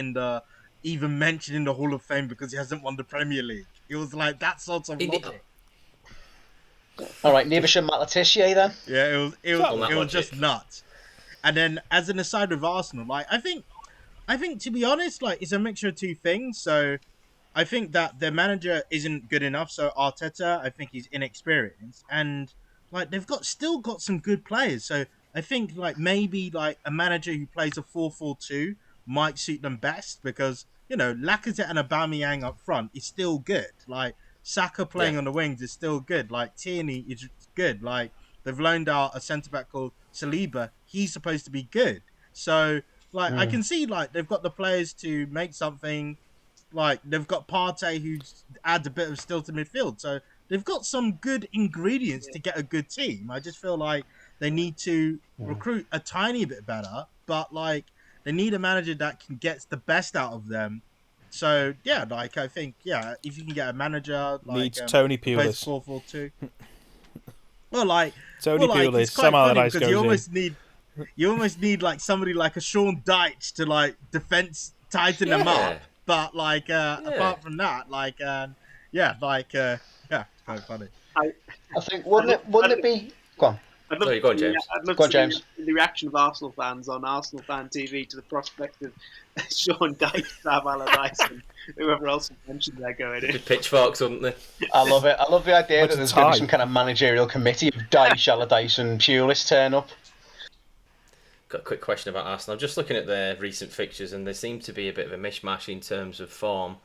even mentioned in the Hall of Fame because he hasn't won the Premier League. It was like that sort of logic. All right, neither should Matt Letizia then. Yeah, it was just nuts. And then, as an aside with Arsenal, like I think to be honest, like it's a mixture of two things. So, I think that their manager isn't good enough. So Arteta, I think he's inexperienced, and like they've still got some good players. So I think like maybe like a manager who plays a 4-4-2 might suit them best because Lacazette and Aubameyang up front is still good. Like Saka playing on the wings is still good. Like Tierney is good. Like they've loaned out a centre back called Saliba. He's supposed to be good. So like I can see like they've got the players to make something. Like they've got Partey who adds a bit of still to midfield. So they've got some good ingredients to get a good team. I just feel like they need to recruit a tiny bit better, but like they need a manager that can get the best out of them. So yeah, like I think if you can get a manager like Needs Tony Pulis. 4-4-2. Well, like Tony Pulis, it's quite Sam funny Allardyce because goes you almost need like somebody like a Sean Dyche to like defense tighten them up. But like apart from that, like it's quite funny. I think wouldn't it be? Go on. I'd love, Go on, James. I'd love Go on, to James. see the reaction of Arsenal fans on Arsenal Fan TV to the prospect of Sean Dyche, Sam Allardyce, and whoever else mentioned they're going in. With pitchforks, wouldn't they? I love it. I love the idea that there's going to be tie. some kind of managerial committee of Dyche, Allardyce, and Pulis turn up. Got a quick question about Arsenal. I'm just looking at their recent fixtures, and there seem to be a bit of a mishmash in terms of form.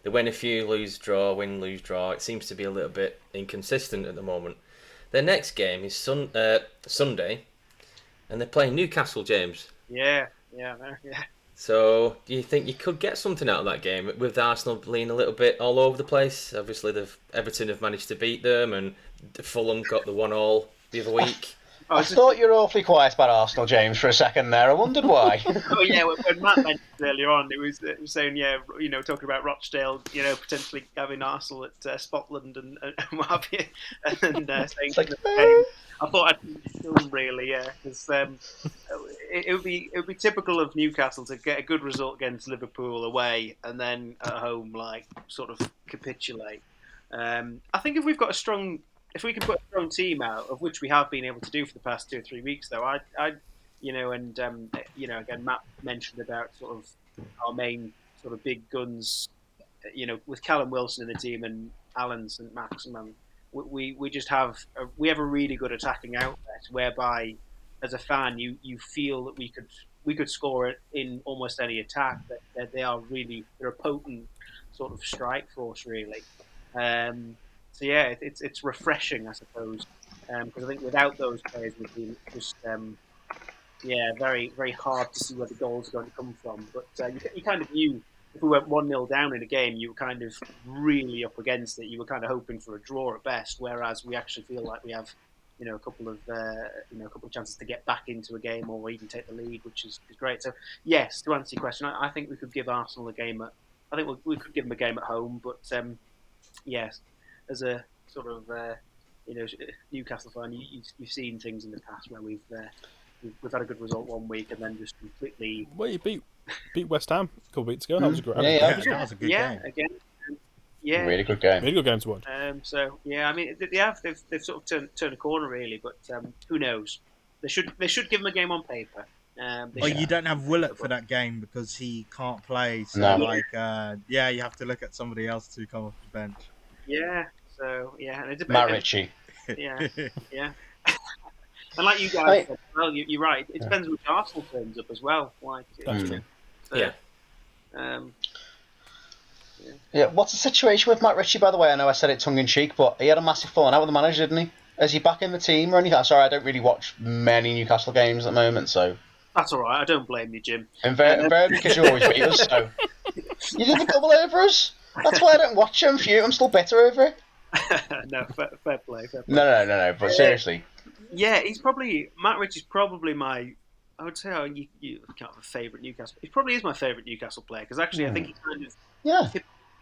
They win a few, lose, draw, win, lose, draw. It seems to be a little bit inconsistent at the moment. Their next game is Sunday, and they're playing Newcastle, James. Yeah. So, do you think you could get something out of that game with Arsenal being a little bit all over the place? Obviously, Everton have managed to beat them, and Fulham got the 1-1 the other week. I thought you were awfully quiet about Arsenal, James, for a second there. I wondered why. Oh yeah, when Matt mentioned earlier on, it was saying talking about Rochdale, potentially having Arsenal at Scotland and what have you, and saying like, I thought I'd film really, because it would be typical of Newcastle to get a good result against Liverpool away and then at home like sort of capitulate. I think if we can put a strong team out, of which we have been able to do for the past 2 or 3 weeks, though, again, Matt mentioned about sort of our main sort of big guns, with Callum Wilson in the team and Alan St. Maximin, we just have a really good attacking outlet, whereby as a fan you feel that we could score it in almost any attack. That they're a potent sort of strike force, really. So yeah, it's refreshing, I suppose, because I think without those players, we'd be just very very hard to see where the goals are going to come from. But you kind of knew if we went 1-0 down in a game, you were kind of really up against it. You were kind of hoping for a draw at best, whereas we actually feel like we have a couple of chances to get back into a game or even take the lead, which is great. So yes, to answer your question, I think we could give Arsenal a game we could give them a game at home, but yes. As a sort of Newcastle fan, you've seen things in the past where we've had a good result one week and then just completely. Well, you beat West Ham a couple of weeks ago. That was a great. That was a good game. Yeah, again, really good game. Really good game to watch. So yeah, I mean they've sort of turned a corner really, but who knows? They should give them a game on paper. You don't have Willett for that game because he can't play. So you have to look at somebody else to come off the bench. Yeah. So yeah, and it depends. Matt Ritchie. Yeah. And like you guys said, well, you're right. It depends which Arsenal turns up as well. Like, What's the situation with Matt Ritchie, by the way? I know I said it tongue in cheek, but he had a massive falling out with the manager, didn't he? Is he back in the team or anything? Sorry, I don't really watch many Newcastle games at the moment, so. That's all right. I don't blame you, Jim. Invariably, because you always beat us. So you did a double over us. That's why I don't watch him. For you, I'm still bitter over it. No, fair play. No. But seriously. Yeah, Matt Ritchie's probably my. I would say you can't have a favourite Newcastle. He probably is my favourite Newcastle player because actually I think he kind of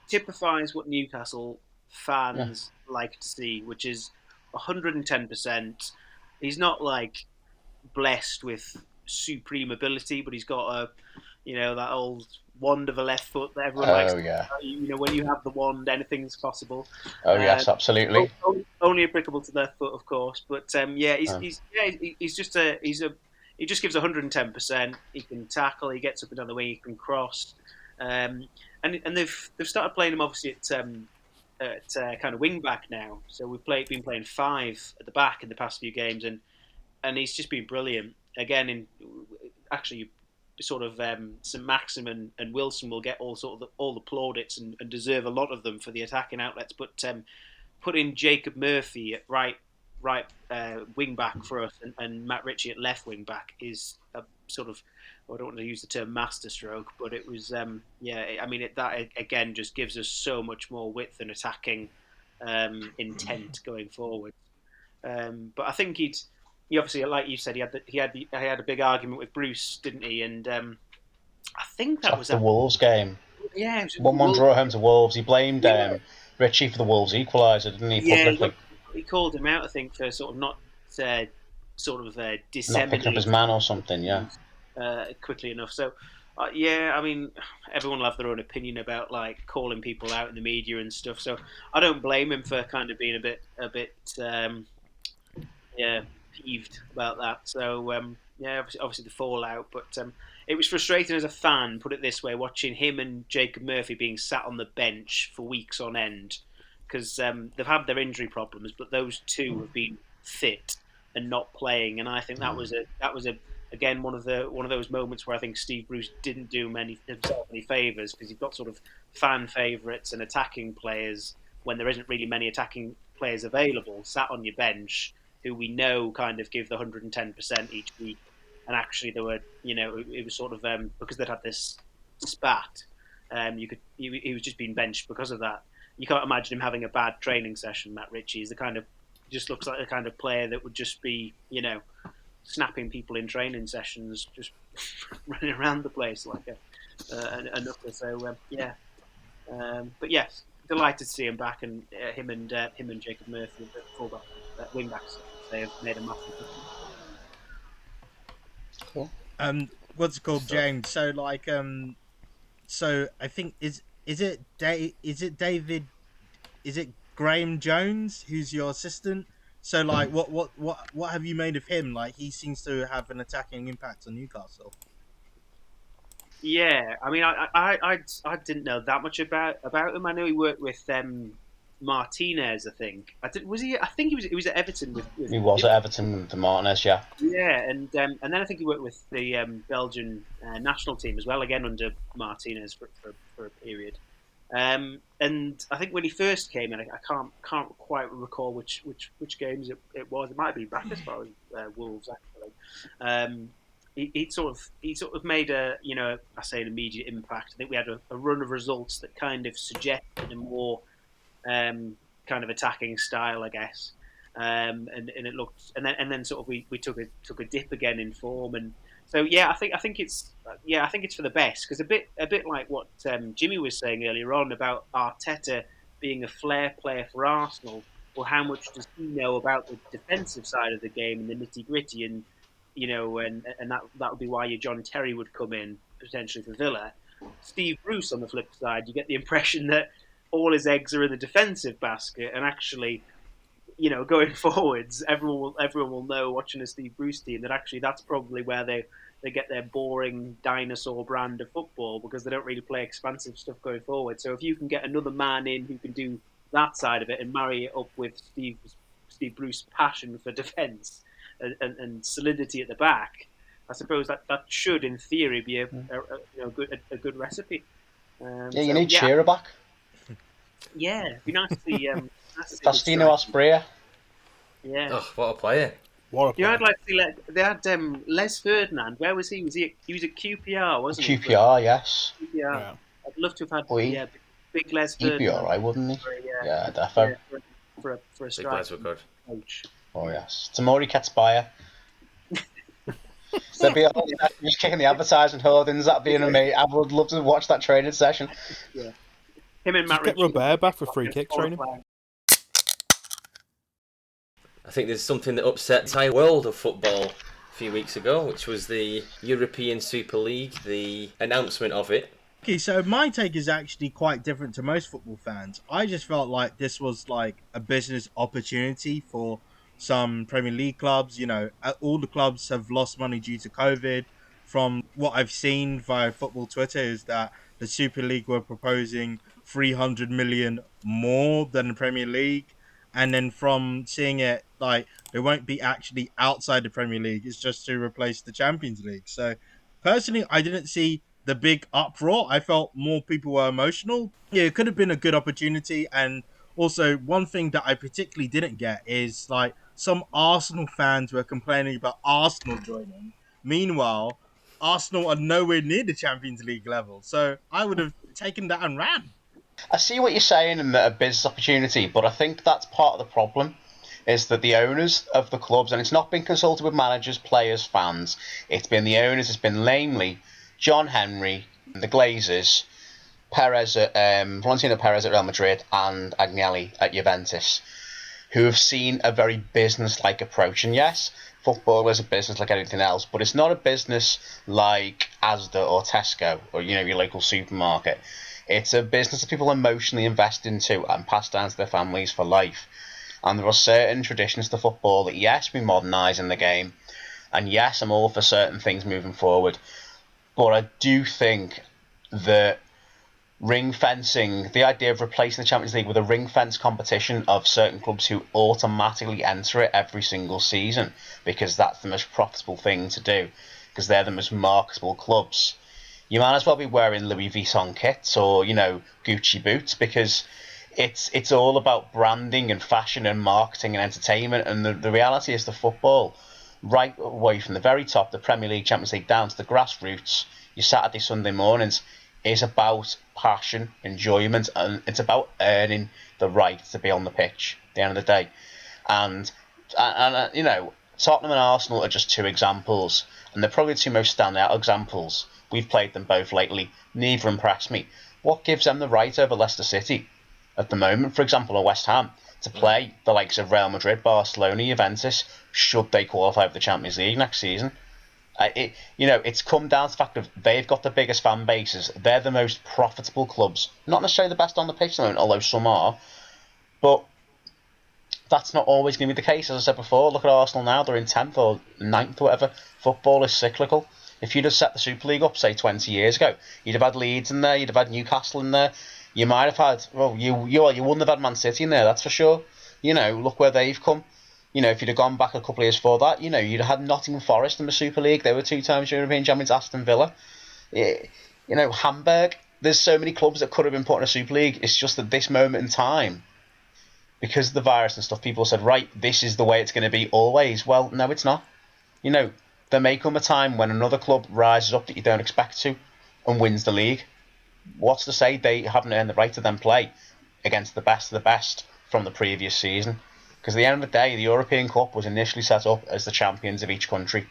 typifies what Newcastle fans like to see, which is 110%. He's not like blessed with supreme ability, but he's got that old wand of a left foot that everyone likes. When you have the wand, anything's possible. Yes, absolutely. Only applicable to their foot, of course. But he just gives 110%. He can tackle. He gets up and down the wing. He can cross. And they've started playing him obviously at kind of wing back now. So we've been playing 5 at the back in the past few games, and he's just been brilliant. Again, sort of St Maximin and Wilson will get all the plaudits and deserve a lot of them for the attacking outlets, but putting Jacob Murphy at right wing back for us and Matt Ritchie at left wing back is a sort of, well, I don't want to use the term masterstroke, but it was that again just gives us so much more width and attacking intent going forward. But I think he obviously, like you said, he had a big argument with Bruce, didn't he? And I think that was the Wolves game. Yeah, 1-1 draw home to Wolves. He blamed Ritchie for the Wolves equaliser, didn't he? Publicly. He called him out, I think, for sort of not disseminating, not picking up his man or something. Yeah. Quickly enough. So, I mean, everyone will have their own opinion about like calling people out in the media and stuff. So I don't blame him for kind of being a bit peeved about that. So obviously the fallout, but it was frustrating as a fan, put it this way, watching him and Jacob Murphy being sat on the bench for weeks on end, because they've had their injury problems, but those two have been fit and not playing, and I think that was again one of those moments where I think Steve Bruce didn't do himself any favours, because you've got sort of fan favourites and attacking players when there isn't really many attacking players available sat on your bench who we know kind of give the 110% each week. And actually, there were, it was sort of because they'd had this spat. He was just being benched because of that. You can't imagine him having a bad training session. Matt Ritchie is just looks like the kind of player that would just be, snapping people in training sessions, just running around the place like a knuckler. So but yes, delighted to see him back, and him and Jacob Murphy, the fullback, wing backs, they have made a massive difference. Cool. What's it called, James? So so I think is it David? Is it Graham Jones who's your assistant? So like, what have you made of him? Like, he seems to have an attacking impact on Newcastle. Yeah, I mean, I didn't know that much about him. I know he worked with Martinez, I think. I think he was at Everton with he was at Everton with the Martinez, yeah. Yeah, and then I think he worked with the Belgian national team as well, again under Martinez for a period. And I think when he first came in, I can't quite recall which games it was. It might have been back as far as Wolves, actually. He sort of made an immediate impact. I think we had a run of results that kind of suggested a more kind of attacking style, I guess. And it looked, and then sort of we took a dip again in form, and so I think it's for the best, because a bit like what Jimmy was saying earlier on about Arteta being a flair player for Arsenal. Well, how much does he know about the defensive side of the game and the nitty gritty, and that would be why your John Terry would come in potentially for Villa. Steve Bruce, on the flip side, you get the impression that all his eggs are in the defensive basket, and actually, going forwards, everyone will know, watching a Steve Bruce team, that actually that's probably where they get their boring dinosaur brand of football, because they don't really play expansive stuff going forward. So if you can get another man in who can do that side of it and marry it up with Steve Bruce's passion for defence and solidity at the back, I suppose that should, in theory, be a good recipe. You need Shearer back. Yeah, it'd be nice to see. Faustino Asprilla. Yeah. Oh, what a player! I'd like to see. They had Les Ferdinand. Where was he? He was at QPR, wasn't he? QPR, yes. QPR. Yeah. I'd love to have had big Les Ferdinand. He'd be alright, wouldn't he? Yeah, definitely. For a strike. Big Les were good. Coach. Oh yes, Tamori Ketspire. There'd be just kicking the advertising hoardings. That'd be amazing. I would love to watch that training session. Yeah. Him and Matt Get Robert back for free kick training. I think there's something that upset the entire world of football a few weeks ago, which was the European Super League, the announcement of it. Okay, so my take is actually quite different to most football fans. I just felt like this was like a business opportunity for some Premier League clubs. All the clubs have lost money due to COVID. From what I've seen via football Twitter is that the Super League were proposing 300 million more than the Premier League. And then from seeing it, like, they won't be actually outside the Premier League. It's just to replace the Champions League. So Personally, I didn't see the big uproar. I felt more people were emotional. Yeah, it could have been a good opportunity. And also, one thing that I particularly didn't get is like some Arsenal fans were complaining about Arsenal joining. Meanwhile, Arsenal are nowhere near the Champions League level. So I would have taken that and ran. I see what you're saying in a business opportunity, but I think that's part of the problem. Is that the owners of the clubs, and it's not been consulted with managers, players, fans. It's been the owners. It's been namely John Henry, the Glazers, Florentino Perez at Real Madrid, and Agnelli at Juventus, who have seen a very business-like approach. And yes, football is a business like anything else, but it's not a business like Asda or Tesco or your local supermarket. It's a business that people emotionally invest into and pass down to their families for life. And there are certain traditions to football that, yes, we modernise in the game. And yes, I'm all for certain things moving forward. But I do think that ring fencing, the idea of replacing the Champions League with a ring fence competition of certain clubs who automatically enter it every single season, because that's the most profitable thing to do, because they're the most marketable clubs. You might as well be wearing Louis Vuitton kits or, Gucci boots, because it's all about branding and fashion and marketing and entertainment. And the reality is the football, right away from the very top, the Premier League, Champions League, down to the grassroots, your Saturday, Sunday mornings, is about passion, enjoyment, and it's about earning the right to be on the pitch at the end of the day. And Tottenham and Arsenal are just two examples, and they're probably the two most standout examples. We've played them both lately. Neither impressed me. What gives them the right over Leicester City at the moment, for example, or West Ham, to play the likes of Real Madrid, Barcelona, Juventus, should they qualify for the Champions League next season? It's come down to the fact that they've got the biggest fan bases. They're the most profitable clubs. Not necessarily the best on the pitch at the moment, although some are. But that's not always going to be the case. As I said before, look at Arsenal now. They're in 10th or 9th or whatever. Football is cyclical. If you'd have set the Super League up, say, 20 years ago, you'd have had Leeds in there, you'd have had Newcastle in there. You might have had, you wouldn't have had Man City in there, that's for sure. Look where they've come. If you'd have gone back a couple of years before that, you'd have had Nottingham Forest in the Super League. They were 2 times European champions. Aston Villa. Hamburg. There's so many clubs that could have been put in a Super League. It's just at this moment in time, because of the virus and stuff, people said, right, this is the way it's going to be always. Well, no, it's not. There may come a time when another club rises up that you don't expect to and wins the league. What's to say they haven't earned the right to then play against the best of the best from the previous season? Because at the end of the day, the European Cup was initially set up as the champions of each country.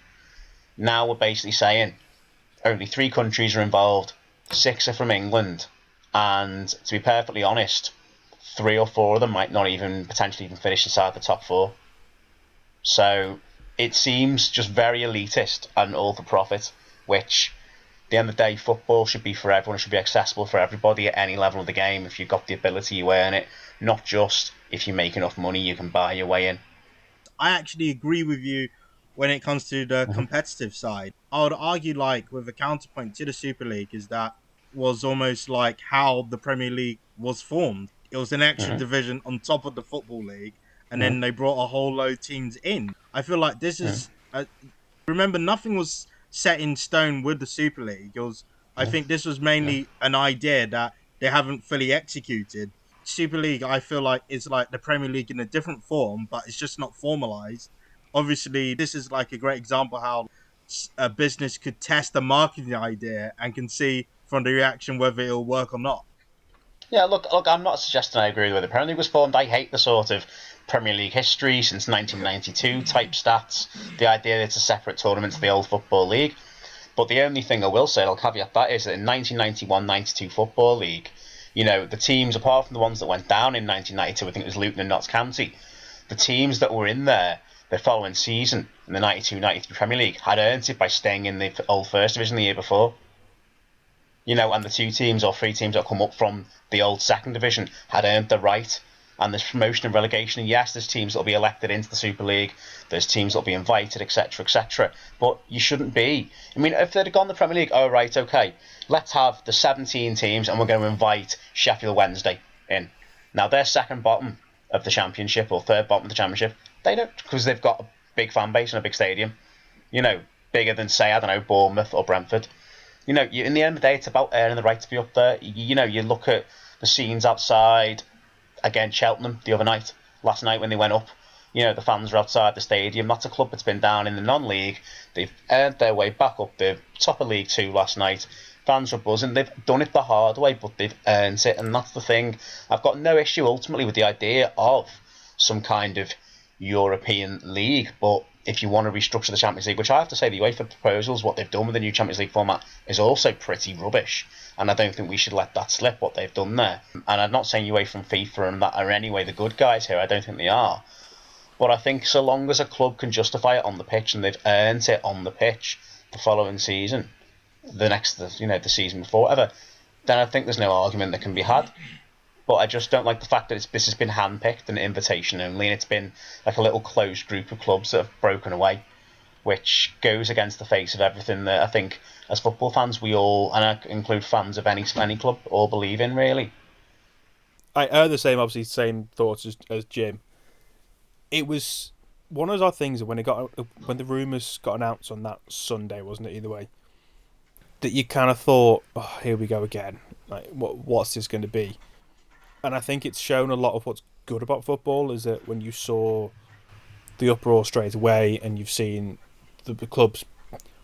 Now we're basically saying only 3 countries are involved, 6 are from England, and to be perfectly honest, 3 or 4 of them might not even potentially even finish inside the top 4. So it seems just very elitist and all for profit, which at the end of the day, football should be for everyone. It should be accessible for everybody at any level of the game. If you've got the ability, you earn it, not just if you make enough money, you can buy your way in. I actually agree with you when it comes to the competitive side. I would argue, like, with a counterpoint to the Super League, is that was almost like how the Premier League was formed. It was an extra division on top of the Football League, and then they brought a whole load of teams in. I feel like this is remember, nothing was set in stone with the Super League. I think this was mainly an idea that they haven't fully executed. Super League, I feel like, is like the Premier League in a different form, but it's just not formalized. Obviously, this is like a great example how a business could test a marketing idea and can see from the reaction whether it'll work or not. Yeah, look, I'm not suggesting I agree with it. Premier League was formed. I hate the sort of Premier League history since 1992 type stats. The idea that it's a separate tournament to the old Football League. But the only thing I will say, I'll caveat that, is that in 1991-92 Football League, the teams, apart from the ones that went down in 1992, I think it was Luton and Notts County, the teams that were in there the following season in the 92-93 Premier League had earned it by staying in the old First Division the year before. And the 2 teams or 3 teams that come up from the old Second Division had earned the right. And there's promotion and relegation. And yes, there's teams that will be elected into the Super League. There's teams that will be invited, etc., etc. But you shouldn't be. I mean, if they'd have gone the Premier League, oh, right, okay, let's have the 17 teams and we're going to invite Sheffield Wednesday in. Now, they're second bottom of the Championship or third bottom of the Championship. They don't, because they've got a big fan base and a big stadium. bigger than, say, I don't know, Bournemouth or Brentford. You know, in the end of the day, it's about earning the right to be up there. You know, you look at the scenes outside against Cheltenham the other night, last night when they went up. You know, the fans were outside the stadium. That's a club that's been down in the non-league. They've earned their way back up. They're top of League Two last night. Fans were buzzing. They've done it the hard way, but they've earned it, and that's the thing. I've got no issue ultimately with the idea of some kind of European league, but if you want to restructure the Champions League, which I have to say the UEFA proposals, what they've done with the new Champions League format is also pretty rubbish, and I don't think we should let that slip, what they've done there. And I'm not saying UEFA and FIFA and that are anyway the good guys here, I don't think they are. But I think so long as a club can justify it on the pitch and they've earned it on the pitch the following season, the season before, whatever, then I think there's no argument that can be had. But I just don't like the fact that this has been handpicked and invitation only, and it's been like a little closed group of clubs that have broken away, which goes against the face of everything that I think as football fans we all, and I include fans of any club, all believe in, really. I heard the same thoughts as Jim. It was one of those things when the rumours got announced on that Sunday, wasn't it? Either way, that you kind of thought, oh, here we go again. Like, what's this going to be? And I think it's shown a lot of what's good about football is that when you saw the uproar straight away and you've seen the clubs,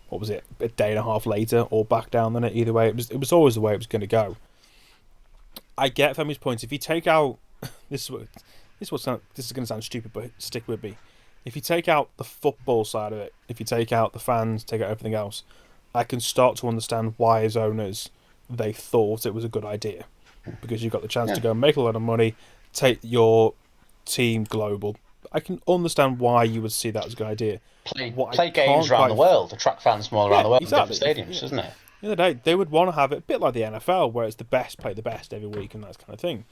what was it, a day and a half later, all back down on it. Either way, it was always the way it was going to go. I get Femi's point. If you take out this is going to sound stupid, but stick with me. If you take out the football side of it, if you take out the fans, take out everything else, I can start to understand why, as owners, they thought it was a good idea. Because you've got the chance to go and make a lot of money, take your team global. I can understand why you would see that as a good idea. Play games around the world, attract fans from all around the world, exactly. In different stadiums, isn't it? The other day, they would want to have it a bit like the NFL, where it's the best play the best every week and that kind of thing.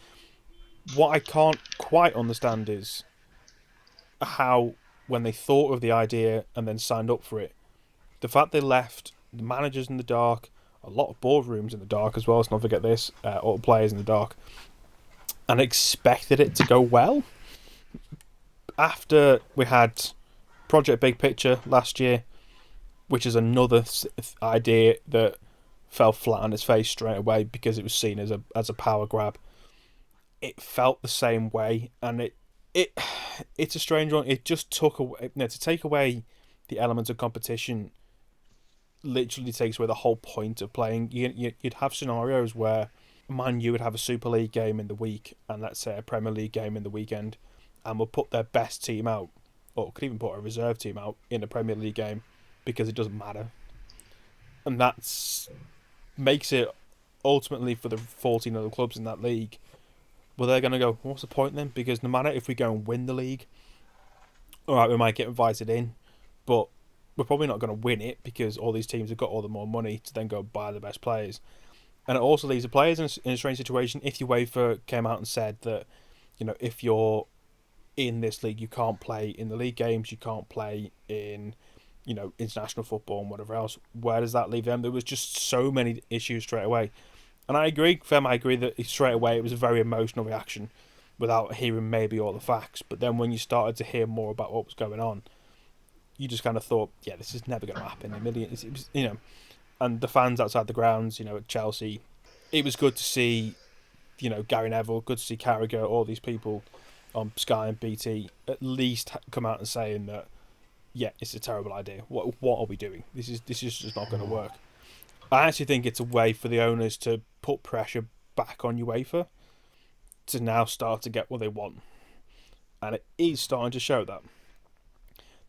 What I can't quite understand is how, when they thought of the idea and then signed up for it, the fact they left the managers in the dark, a lot of boardrooms in the dark as well, let's not forget this, all players in the dark, and expected it to go well. After we had Project Big Picture last year, which is another idea that fell flat on its face straight away because it was seen as a power grab. It felt the same way, and it's a strange one. It just took away, to take away the element of competition literally takes away the whole point of playing. You'd have scenarios where Man U would have a Super League game in the week and let's say a Premier League game in the weekend, and will put their best team out, or could even put a reserve team out in a Premier League game because it doesn't matter. And that's makes it ultimately for the 14 other clubs in that league, well, they're going to go, what's the point then? Because no matter if we go and win the league, alright, we might get invited in, but we're probably not going to win it because all these teams have got all the more money to then go buy the best players. And it also leaves the players in a strange situation. If UEFA came out and said that, if you're in this league, you can't play in the league games, you can't play in, international football and whatever else, where does that leave them? There was just so many issues straight away. And I agree, Fem, I agree that straight away it was a very emotional reaction without hearing maybe all the facts. But then when you started to hear more about what was going on, you just kind of thought, yeah, this is never going to happen. It was, and the fans outside the grounds, at Chelsea, it was good to see, Gary Neville, good to see Carragher, all these people on Sky and BT at least come out and saying that, yeah, it's a terrible idea. What are we doing? This is just not going to work. I actually think it's a way for the owners to put pressure back on UEFA to now start to get what they want, and it is starting to show that.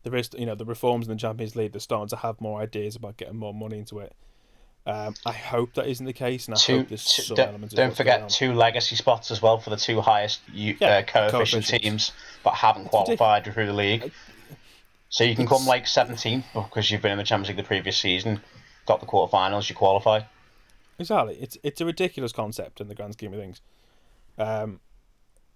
There is, the reforms in the Champions League. They're starting to have more ideas about getting more money into it. I hope that isn't the case, and I hope there's some elements of don't forget 2 legacy spots as well for the 2 highest coefficient teams but haven't qualified through the league. So you can come like 17th because you've been in the Champions League the previous season, got the quarterfinals, you qualify. Exactly, it's a ridiculous concept in the grand scheme of things.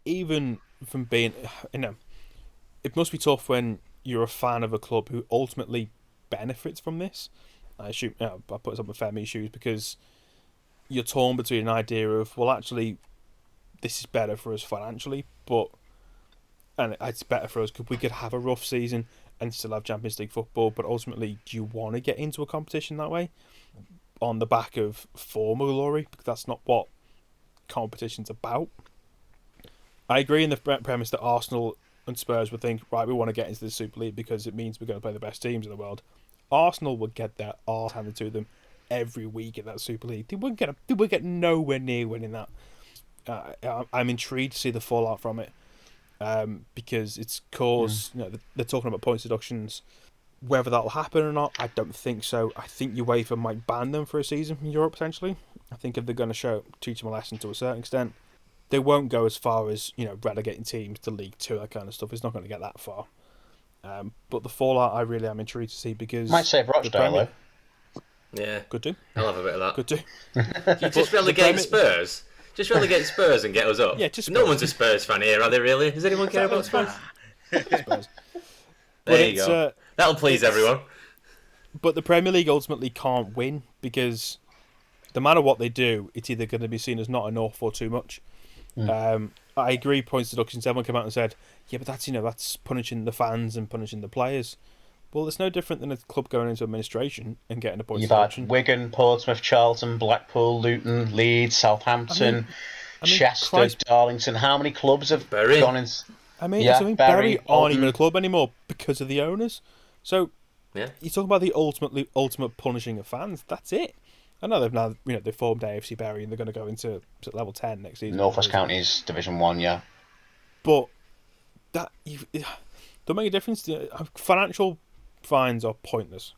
Even from being, it must be tough when you're a fan of a club who ultimately benefits from this. I assume, I put this up with Femi's shoes because you're torn between an idea of, well, actually, this is better for us financially, and it's better for us because we could have a rough season and still have Champions League football, but ultimately, do you want to get into a competition that way on the back of former glory? Because that's not what competition's about. I agree in the premise that Arsenal and Spurs would think, right, we want to get into the Super League because it means we're going to play the best teams in the world. Arsenal would get their arse handed to them every week in that Super League. They would get nowhere near winning that. I'm intrigued to see the fallout from it, because it's caused. They're talking about points deductions. Whether that will happen or not, I don't think so. I think UEFA might ban them for a season from Europe potentially. I think if they're going to teach them a lesson to a certain extent, they won't go as far as relegating teams to League Two. That kind of stuff. It's not going to get that far. But the fallout, I really am intrigued to see, because might save Rochdale though. Yeah, could do. I'll have a bit of that. Could do. You just relegate Spurs. Just relegate Spurs and get us up. Yeah, just no one's a Spurs fan here, are they? Really? Does anyone care about Spurs? Spurs. There you go. That'll please everyone. But the Premier League ultimately can't win, because no matter what they do, it's either going to be seen as not enough or too much. I agree, points deductions. Everyone came out and said, yeah, but that's punishing the fans and punishing the players. Well, it's no different than a club going into administration and getting a points deduction. You've had Wigan, Portsmouth, Charlton, Blackpool, Luton, Leeds, Southampton, Chester, Darlington. How many clubs have gone in? Bury aren't even a club anymore because of the owners. So you talk about the ultimate punishing of fans. That's it. I know they've now they formed AFC Bury and they're going to go into level 10 next season. North West Counties Division 1, yeah. But that don't make a difference. Financial fines are pointless,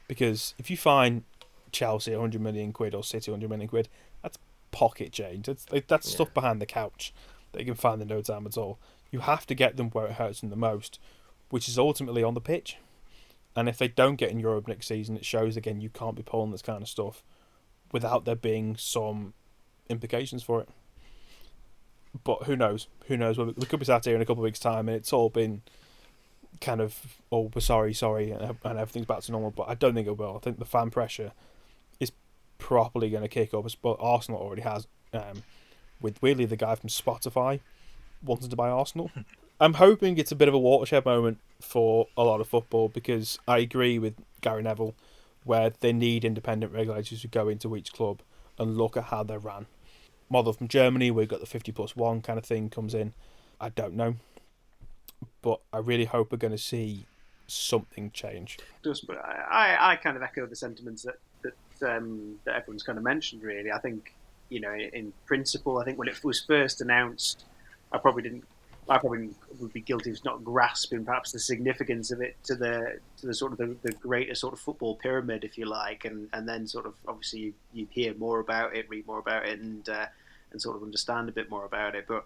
because if you fine Chelsea 100 million quid or City 100 million quid, that's pocket change. That's stuff behind the couch that you can find in no time at all. You have to get them where it hurts them the most, which is ultimately on the pitch. And if they don't get in Europe next season, it shows again you can't be pulling this kind of stuff without there being some implications for it. But who knows? Who knows? We could be sat here in a couple of weeks' time and it's all been kind of, oh, we're sorry, and everything's back to normal. But I don't think it will. I think the fan pressure is properly going to kick up, but Arsenal already has, with weirdly the guy from Spotify wanting to buy Arsenal. I'm hoping it's a bit of a watershed moment for a lot of football, because I agree with Gary Neville where they need independent regulators who go into each club and look at how they're ran. Model from Germany, where you've got the 50+1 kind of thing comes in. I don't know. But I really hope we're going to see something change. Just, but I kind of echo the sentiments that everyone's kind of mentioned, really. I think, in principle, I think when it was first announced, I probably would be guilty of not grasping perhaps the significance of it to the sort of the greater sort of football pyramid, if you like, and then sort of obviously you hear more about it, read more about it, and sort of understand a bit more about it. But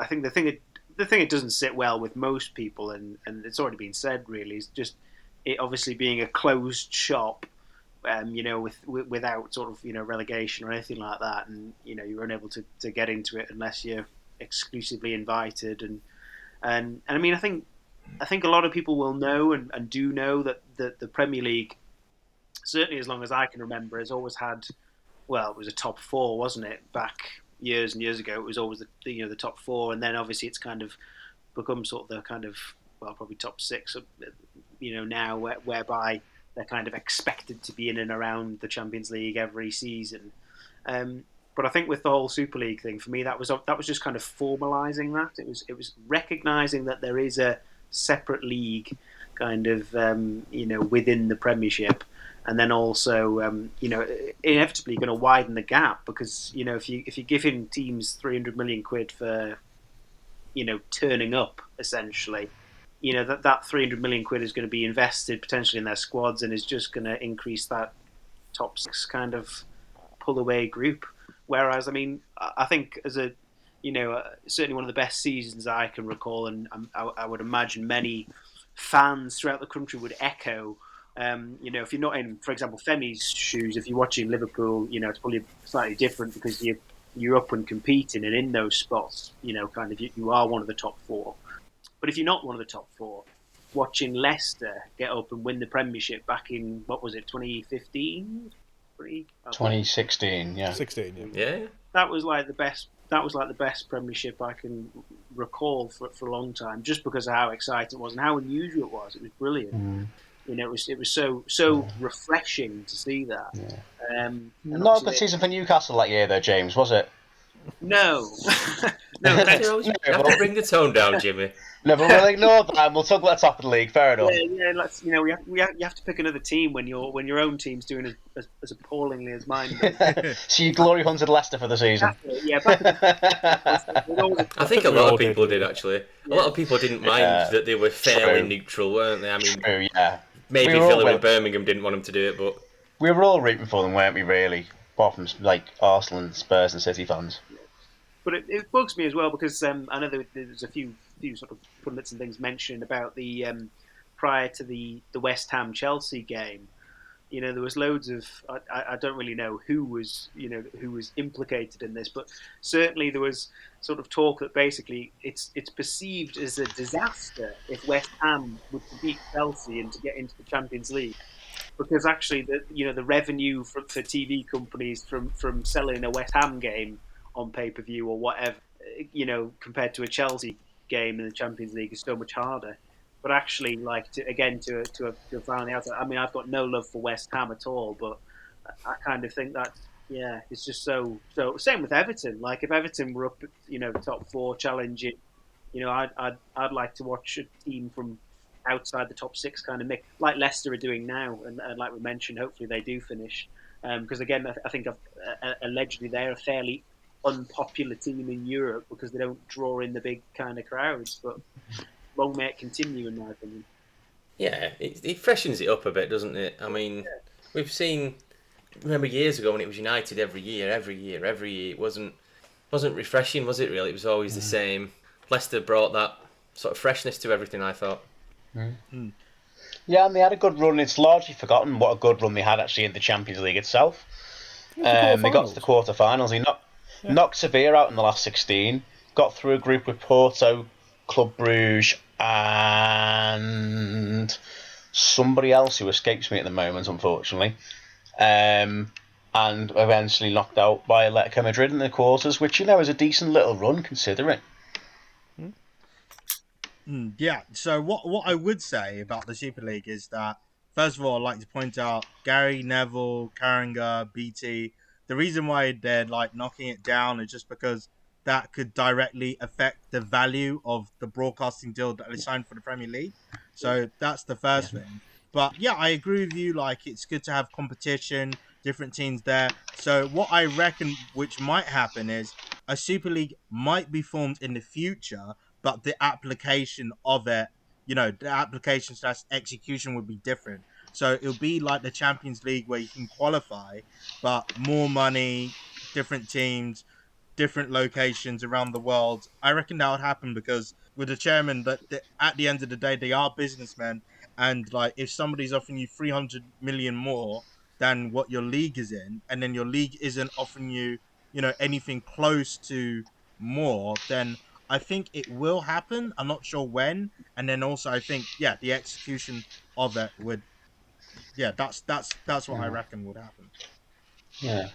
I think the thing it doesn't sit well with most people, and it's already been said really, is just it obviously being a closed shop, without sort of relegation or anything like that, and you're unable to get into it unless you're exclusively invited, and I mean I think a lot of people will know and do know that the Premier League, certainly as long as I can remember, has always had, well, it was a top four, wasn't it, back years and years ago? It was always the top four, and then obviously it's kind of become sort of the kind of, well, probably top six, now whereby they're kind of expected to be in and around the Champions League every season. But I think with the whole Super League thing, for me, that was just kind of formalising that. It was recognising that there is a separate league, kind of within the Premiership, and then also inevitably going to widen the gap, because if you're giving teams 300 million quid for turning up, essentially, that 300 million quid is going to be invested potentially in their squads, and is just going to increase that top six kind of pull away group. Whereas, I mean, I think as a, certainly one of the best seasons I can recall, and I would imagine many fans throughout the country would echo, if you're not in, for example, Femi's shoes, if you're watching Liverpool, it's probably slightly different because you're up and competing, and in those spots, kind of you are one of the top four. But if you're not one of the top four, watching Leicester get up and win the Premiership back in, what was it, 2015? 2016, yeah. 16, yeah. That was like the best that was like the best Premiership I can recall for a long time, just because of how exciting it was and how unusual it was. It was brilliant. It was so refreshing to see that. Not a good season for Newcastle that year, though, James, was it? No, no. You have to bring the tone down, Jimmy. No, but we'll ignore that and we'll talk about the top of the league. Fair enough. Yeah. Let's you have to pick another team when your own team's doing as appallingly as mine does. So you glory hunted Leicester for the season. Yeah, I think a lot of people did actually. A lot of people didn't mind that they were fairly neutral, weren't they? I mean, True, yeah. Maybe Philip and Birmingham didn't want them to do it, but we were all rooting for them, weren't we? Really, apart from like Arsenal and Spurs and City fans. But it bugs me as well because I know there's a few sort of pundits and things mentioning about the prior to the West Ham Chelsea game. You know, there was loads of I don't really know who was implicated in this, but certainly there was sort of talk that basically it's perceived as a disaster if West Ham were to beat Chelsea and to get into the Champions League, because actually the revenue for TV companies from selling a West Ham game on pay-per-view or whatever, compared to a Chelsea game in the Champions League is so much harder. But actually, like to find the outside. I mean, I've got no love for West Ham at all, but I kind of think that it's just so. Same with Everton. Like if Everton were up, top four challenging, I'd like to watch a team from outside the top six kind of mix, like Leicester are doing now, and like we mentioned, hopefully they do finish. Because again, I think allegedly they're a fairly unpopular team in Europe because they don't draw in the big kind of crowds, but long may it continue, in my opinion. Yeah, it freshens it up a bit, doesn't it? I mean, we've seen. Remember years ago when it was United every year. It wasn't refreshing, was it? Really, it was always the same. Leicester brought that sort of freshness to everything, I thought. Yeah, and they had a good run. It's largely forgotten what a good run they had actually in the Champions League itself. They got to the quarter-finals. They knocked Sevilla out in the last 16. Got through a group with Porto, Club Brugge, and somebody else who escapes me at the moment, unfortunately. And eventually knocked out by Atletico Madrid in the quarters, which is a decent little run considering. Yeah, so what I would say about the Super League is that, first of all, I'd like to point out Gary, Neville, Carragher, BT. The reason why they're knocking it down is just because that could directly affect the value of the broadcasting deal that they signed for the Premier League. So that's the first thing. But yeah, I agree with you. It's good to have competition, different teams there. So what I reckon which might happen is a Super League might be formed in the future, but the application of it, the application / execution would be different. So it'll be like the Champions League where you can qualify, but more money, different teams, different locations around the world. I reckon that would happen because with the chairman, that at the end of the day, they are businessmen. And if somebody's offering you 300 million more than what your league is in, and then your league isn't offering you, anything close to more, then I think it will happen. I'm not sure when. And then also I think, the execution of it would, that's what I reckon would happen. Yeah.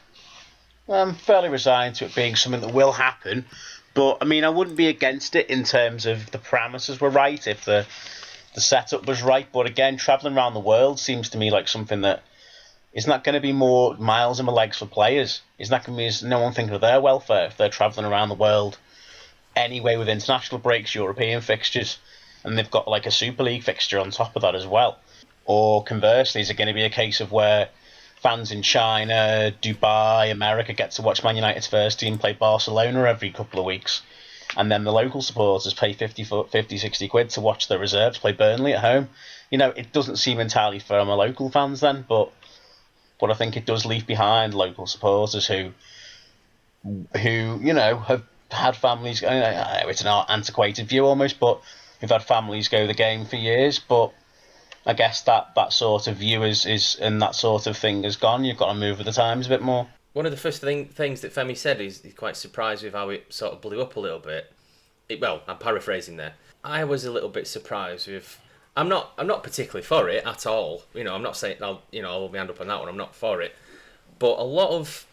I'm fairly resigned to it being something that will happen, but I mean, I wouldn't be against it in terms of the parameters were right, if the setup was right. But again, travelling around the world seems to me like something that isn't that going to be more miles in my legs for players? Isn't that going to be, is no one thinking of their welfare if they're travelling around the world anyway with international breaks, European fixtures, and they've got a Super League fixture on top of that as well? Or conversely, is it going to be a case of where fans in China, Dubai, America get to watch Man United's first team play Barcelona every couple of weeks, and then the local supporters pay 50, 60 quid to watch the reserves play Burnley at home? It doesn't seem entirely fair on my local fans then, but I think it does leave behind local supporters who have had families. It's an antiquated view almost, but who've had families go to the game for years. But I guess that sort of view is and that sort of thing is gone. You've got to move with the times a bit more. One of the first things that Femi said is he's quite surprised with how it sort of blew up a little bit. Well, I'm paraphrasing there. I was a little bit surprised with. I'm not particularly for it at all. I'm not saying I'll hold my hand up on that one. I'm not for it. But a lot of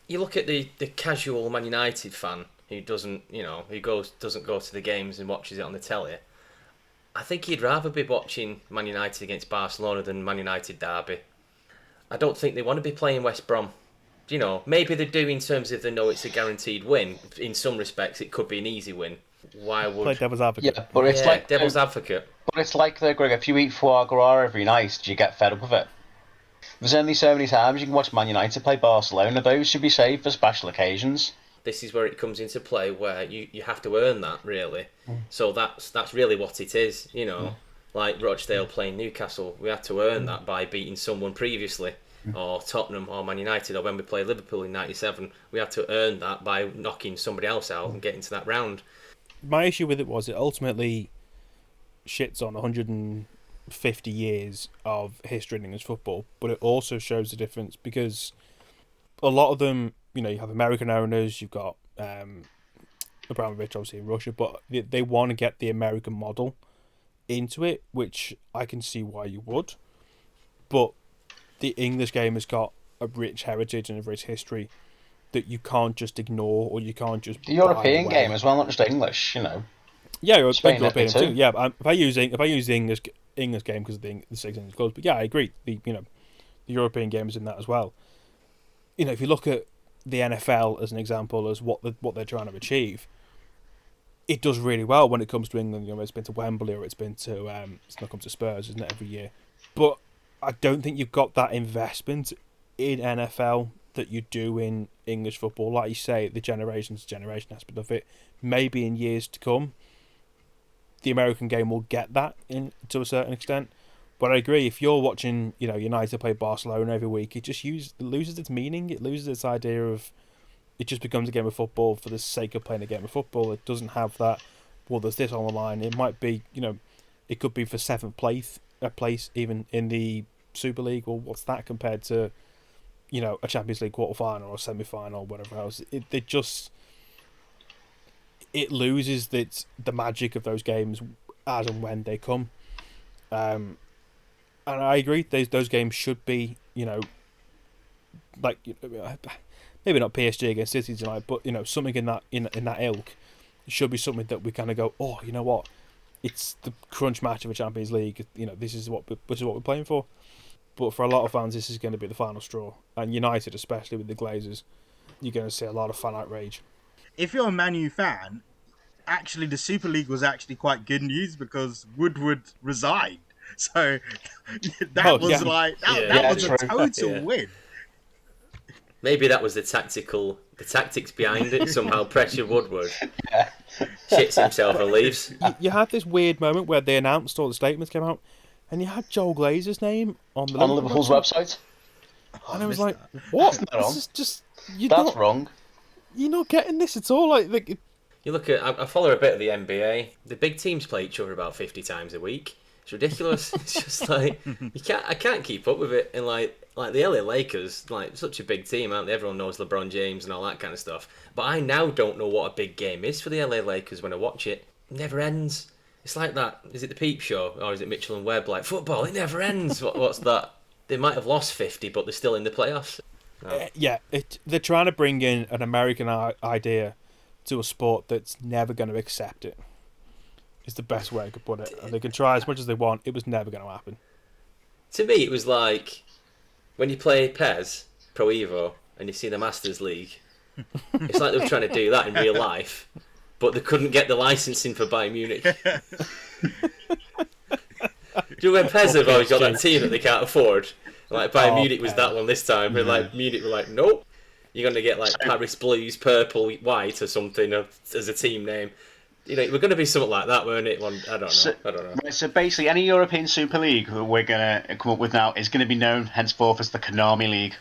You look at the casual Man United fan who doesn't go to the games and watches it on the telly. I think he'd rather be watching Man United against Barcelona than Man United derby. I don't think they want to be playing West Brom. Maybe they do in terms of they know it's a guaranteed win. In some respects, it could be an easy win. Why would... Play devil's advocate. Yeah, but it's like devil's advocate. But it's like Greg, if you eat foie gras every night, do you get fed up with it? There's only so many times you can watch Man United play Barcelona. Those should be saved for special occasions. This is where it comes into play, where you have to earn that, really. So that's really what it is, Like Rochdale playing Newcastle, we had to earn that by beating someone previously, or Tottenham or Man United, or when we played Liverpool in '97, we had to earn that by knocking somebody else out and getting to that round. My issue with it was it ultimately shits on 150 years of history in English football, but it also shows the difference because a lot of them, you have American owners, you've got Abramovich obviously in Russia, but they want to get the American model into it, which I can see why you would. But the English game has got a rich heritage and a rich history that you can't just ignore, or you can't just... The European game as well, not just English, Yeah, Spain European too. too. Yeah, if I use the English game because of the 6 English clubs, but yeah, I agree. The European game is in that as well. If you look at the NFL as an example, as what they're trying to achieve, it does really well when it comes to England. It's been to Wembley, or it's been to it's not come to Spurs, isn't it, every year? But I don't think you've got that investment in NFL that you do in English football. Like you say, the generation aspect of it. Maybe in years to come, the American game will get that in to a certain extent. But I agree, if you're watching, United play Barcelona every week, it loses its meaning. It loses its idea of, it just becomes a game of football for the sake of playing a game of football. It doesn't have that, well, there's this on the line. It might be, it could be for 7th place even in the Super League. Well, what's that compared to, a Champions League quarter-final or semi-final or whatever else? It loses the magic of those games as and when they come. And I agree, those games should be, like, maybe not PSG against City tonight, but something in that ilk. It should be something that we kind of go, oh, you know what, it's the crunch match of a Champions League. This is what we're playing for. But for a lot of fans, this is going to be the final straw, and United, especially with the Glazers, you're going to see a lot of fan outrage. If you're a Man U fan, actually the Super League was actually quite good news because Woodward resigned. So that was a total win. Maybe that was the tactics behind it. Somehow pressure Woodward. Shits himself and leaves. You had this weird moment where they announced, all the statements came out, and you had Joel Glazer's name on Liverpool's website. And I was like, what? This is just... That's wrong. You're not getting this at all. Like you look at... I follow a bit of the NBA. The big teams play each other about 50 times a week. It's ridiculous. It's just like... I can't keep up with it. And like the LA Lakers, like such a big team, aren't they? Everyone knows LeBron James and all that kind of stuff. But I now don't know what a big game is for the LA Lakers when I watch it. It never ends. It's like that. Is it the Peep Show or is it Mitchell and Webb? Like football, it never ends. What's that? They might have lost 50, but they're still in the playoffs. No. They're trying to bring in an American idea to a sport that's never going to accept it. Is the best way I could put it. And they can try as much as they want. It was never going to happen. To me, it was like when you play PES, Pro Evo, and you see the Masters League. It's like they were trying to do that in real life, but they couldn't get the licensing for Bayern Munich. Do you know when PES have always got that team that they can't afford? Like Bayern Munich was that one this time, and like Munich were like, nope, you're going to get like Paris Blues, purple, white, or something as a team name. We're going to be something like that, weren't it? I don't know. Right, so basically, any European Super League that we're going to come up with now is going to be known henceforth as the Konami League.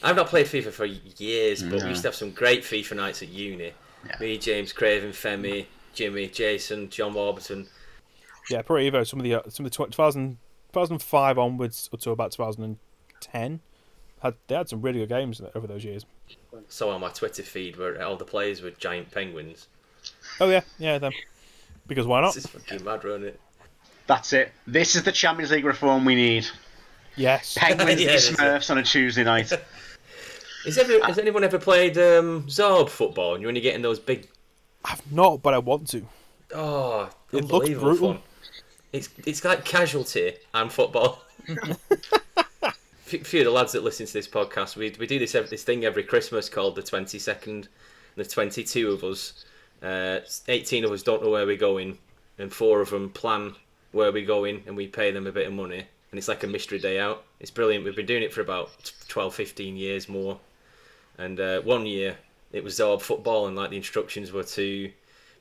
I've not played FIFA for years, but we used to have some great FIFA nights at uni. Yeah. Me, James, Craven, Femi, Jimmy, Jason, John Warburton. Yeah, Pro Evo. Some of the 2005 onwards up to about 2010 they had some really good games over those years. So on my Twitter feed, where all the players were giant penguins. Oh yeah, them. Because why not? This is fucking mad, isn't it? That's it. This is the Champions League reform we need. Yes. Penguins and Smurfs on a Tuesday night. Has anyone ever played Zorb football? And when you're getting those big... I've not, but I want to. Oh, it looks unbelievable brutal. fun. It's like Casualty and football. A few of the lads that listen to this podcast, we do this thing every Christmas called the 22nd. The 22 of us, 18 of us don't know where we're going, and 4 of them plan where we're going, and we pay them a bit of money, and it's like a mystery day out. It's brilliant. We've been doing it for about 12, 15 years more, and one year it was Zorb football, and like the instructions were to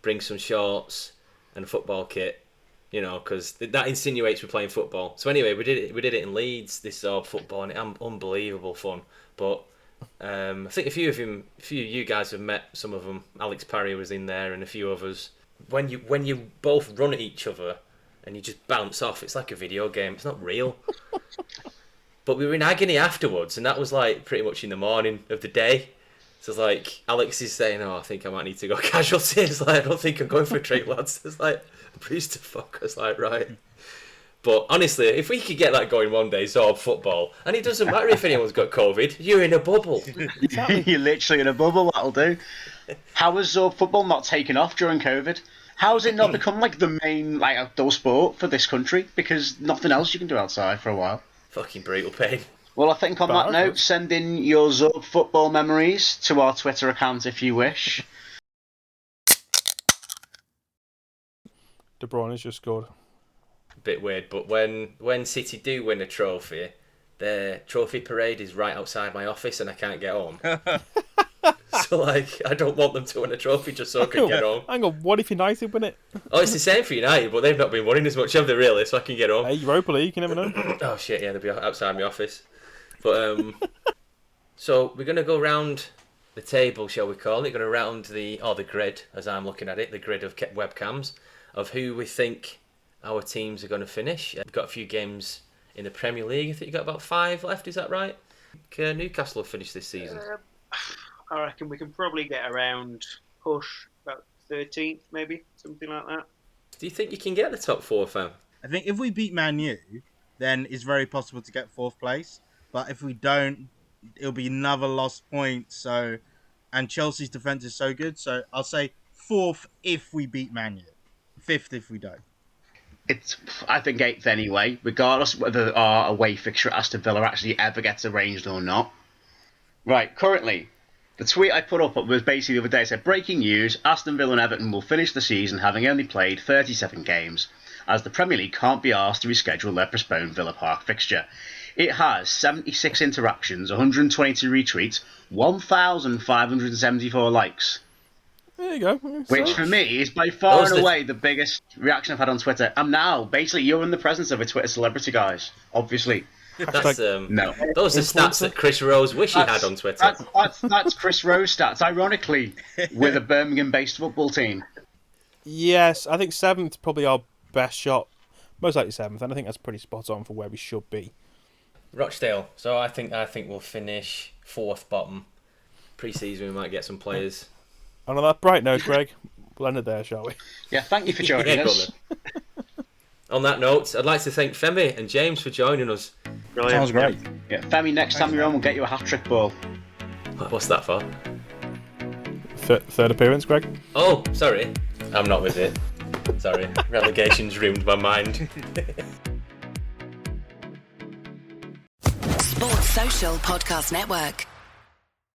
bring some shorts and a football kit, you know, because that insinuates we're playing football. So anyway, we did it in Leeds, this Zorb football, and it's unbelievable fun. But I think a few of you guys have met some of them. Alex Parry was in there, and a few others. When you both run at each other and you just bounce off, it's like a video game. It's not real. But we were in agony afterwards, and that was like pretty much in the morning of the day. So it's like Alex is saying, "Oh, I think I might need to go Casualty." It's like, I don't think I'm going for a treat, lads. It's like, please to fuck us, like, right. But honestly, if we could get that going one day, Zorb football, and it doesn't matter if anyone's got COVID, you're in a bubble. You're literally in a bubble, that'll do. How has Zorb football not taken off during COVID? How has it not become like the main like outdoor sport for this country? Because nothing else you can do outside for a while. Fucking brutal pain. Well, I think on that note, send in your Zorb football memories to our Twitter account if you wish. De Bruyne has just scored. Bit weird, but when City do win a trophy, their trophy parade is right outside my office and I can't get home. So like, I don't want them to win a trophy just so I can get home. Hang on, what if United win it? Oh, it's the same for United, but they've not been winning as much, have they really? So I can get home. Hey, Europa League, you never know. Oh shit, yeah, they'll be outside my office. But so we're gonna go round the table, shall we call it? We're gonna round the grid, as I'm looking at it, the grid of webcams of who we think our teams are going to finish. We've got a few games in the Premier League. I think you've got about 5 left, is that right? Newcastle have finished this season. I reckon we can probably get around push about 13th, maybe, something like that. Do you think you can get the top 4, fam? I think if we beat Man U, then it's very possible to get 4th place. But if we don't, it'll be another lost point. So, and Chelsea's defence is so good. So I'll say 4th if we beat Man U. 5th if we don't. I think 8th anyway, regardless whether our away fixture at Aston Villa actually ever gets arranged or not. Right, currently, the tweet I put up was basically the other day, said, breaking news, Aston Villa and Everton will finish the season having only played 37 games, as the Premier League can't be asked to reschedule their postponed Villa Park fixture. It has 76 interactions, 122 retweets, 1,574 likes. There you go. Which for me is by far and away the biggest reaction I've had on Twitter. I'm now basically you're in the presence of a Twitter celebrity, guys. Obviously. That's no. Those are stats that Chris Rose wish he had on Twitter. That's Chris Rose stats, ironically, with a Birmingham-based football team. Yes, I think 7th probably our best shot. Most likely 7th, and I think that's pretty spot on for where we should be. Rochdale. So I think we'll finish 4th bottom. Pre-season we might get some players. And on that bright note, Greg, we'll end it there, shall we? Yeah, thank you for joining us. On that note, I'd like to thank Femi and James for joining us. Brilliant. Sounds great. Yeah, Femi, next time you're on, we'll get you a hat-trick ball. What's that for? Third appearance, Greg? Oh, sorry. I'm not with it. Sorry. Relegation's ruined my mind. Sports Social Podcast Network.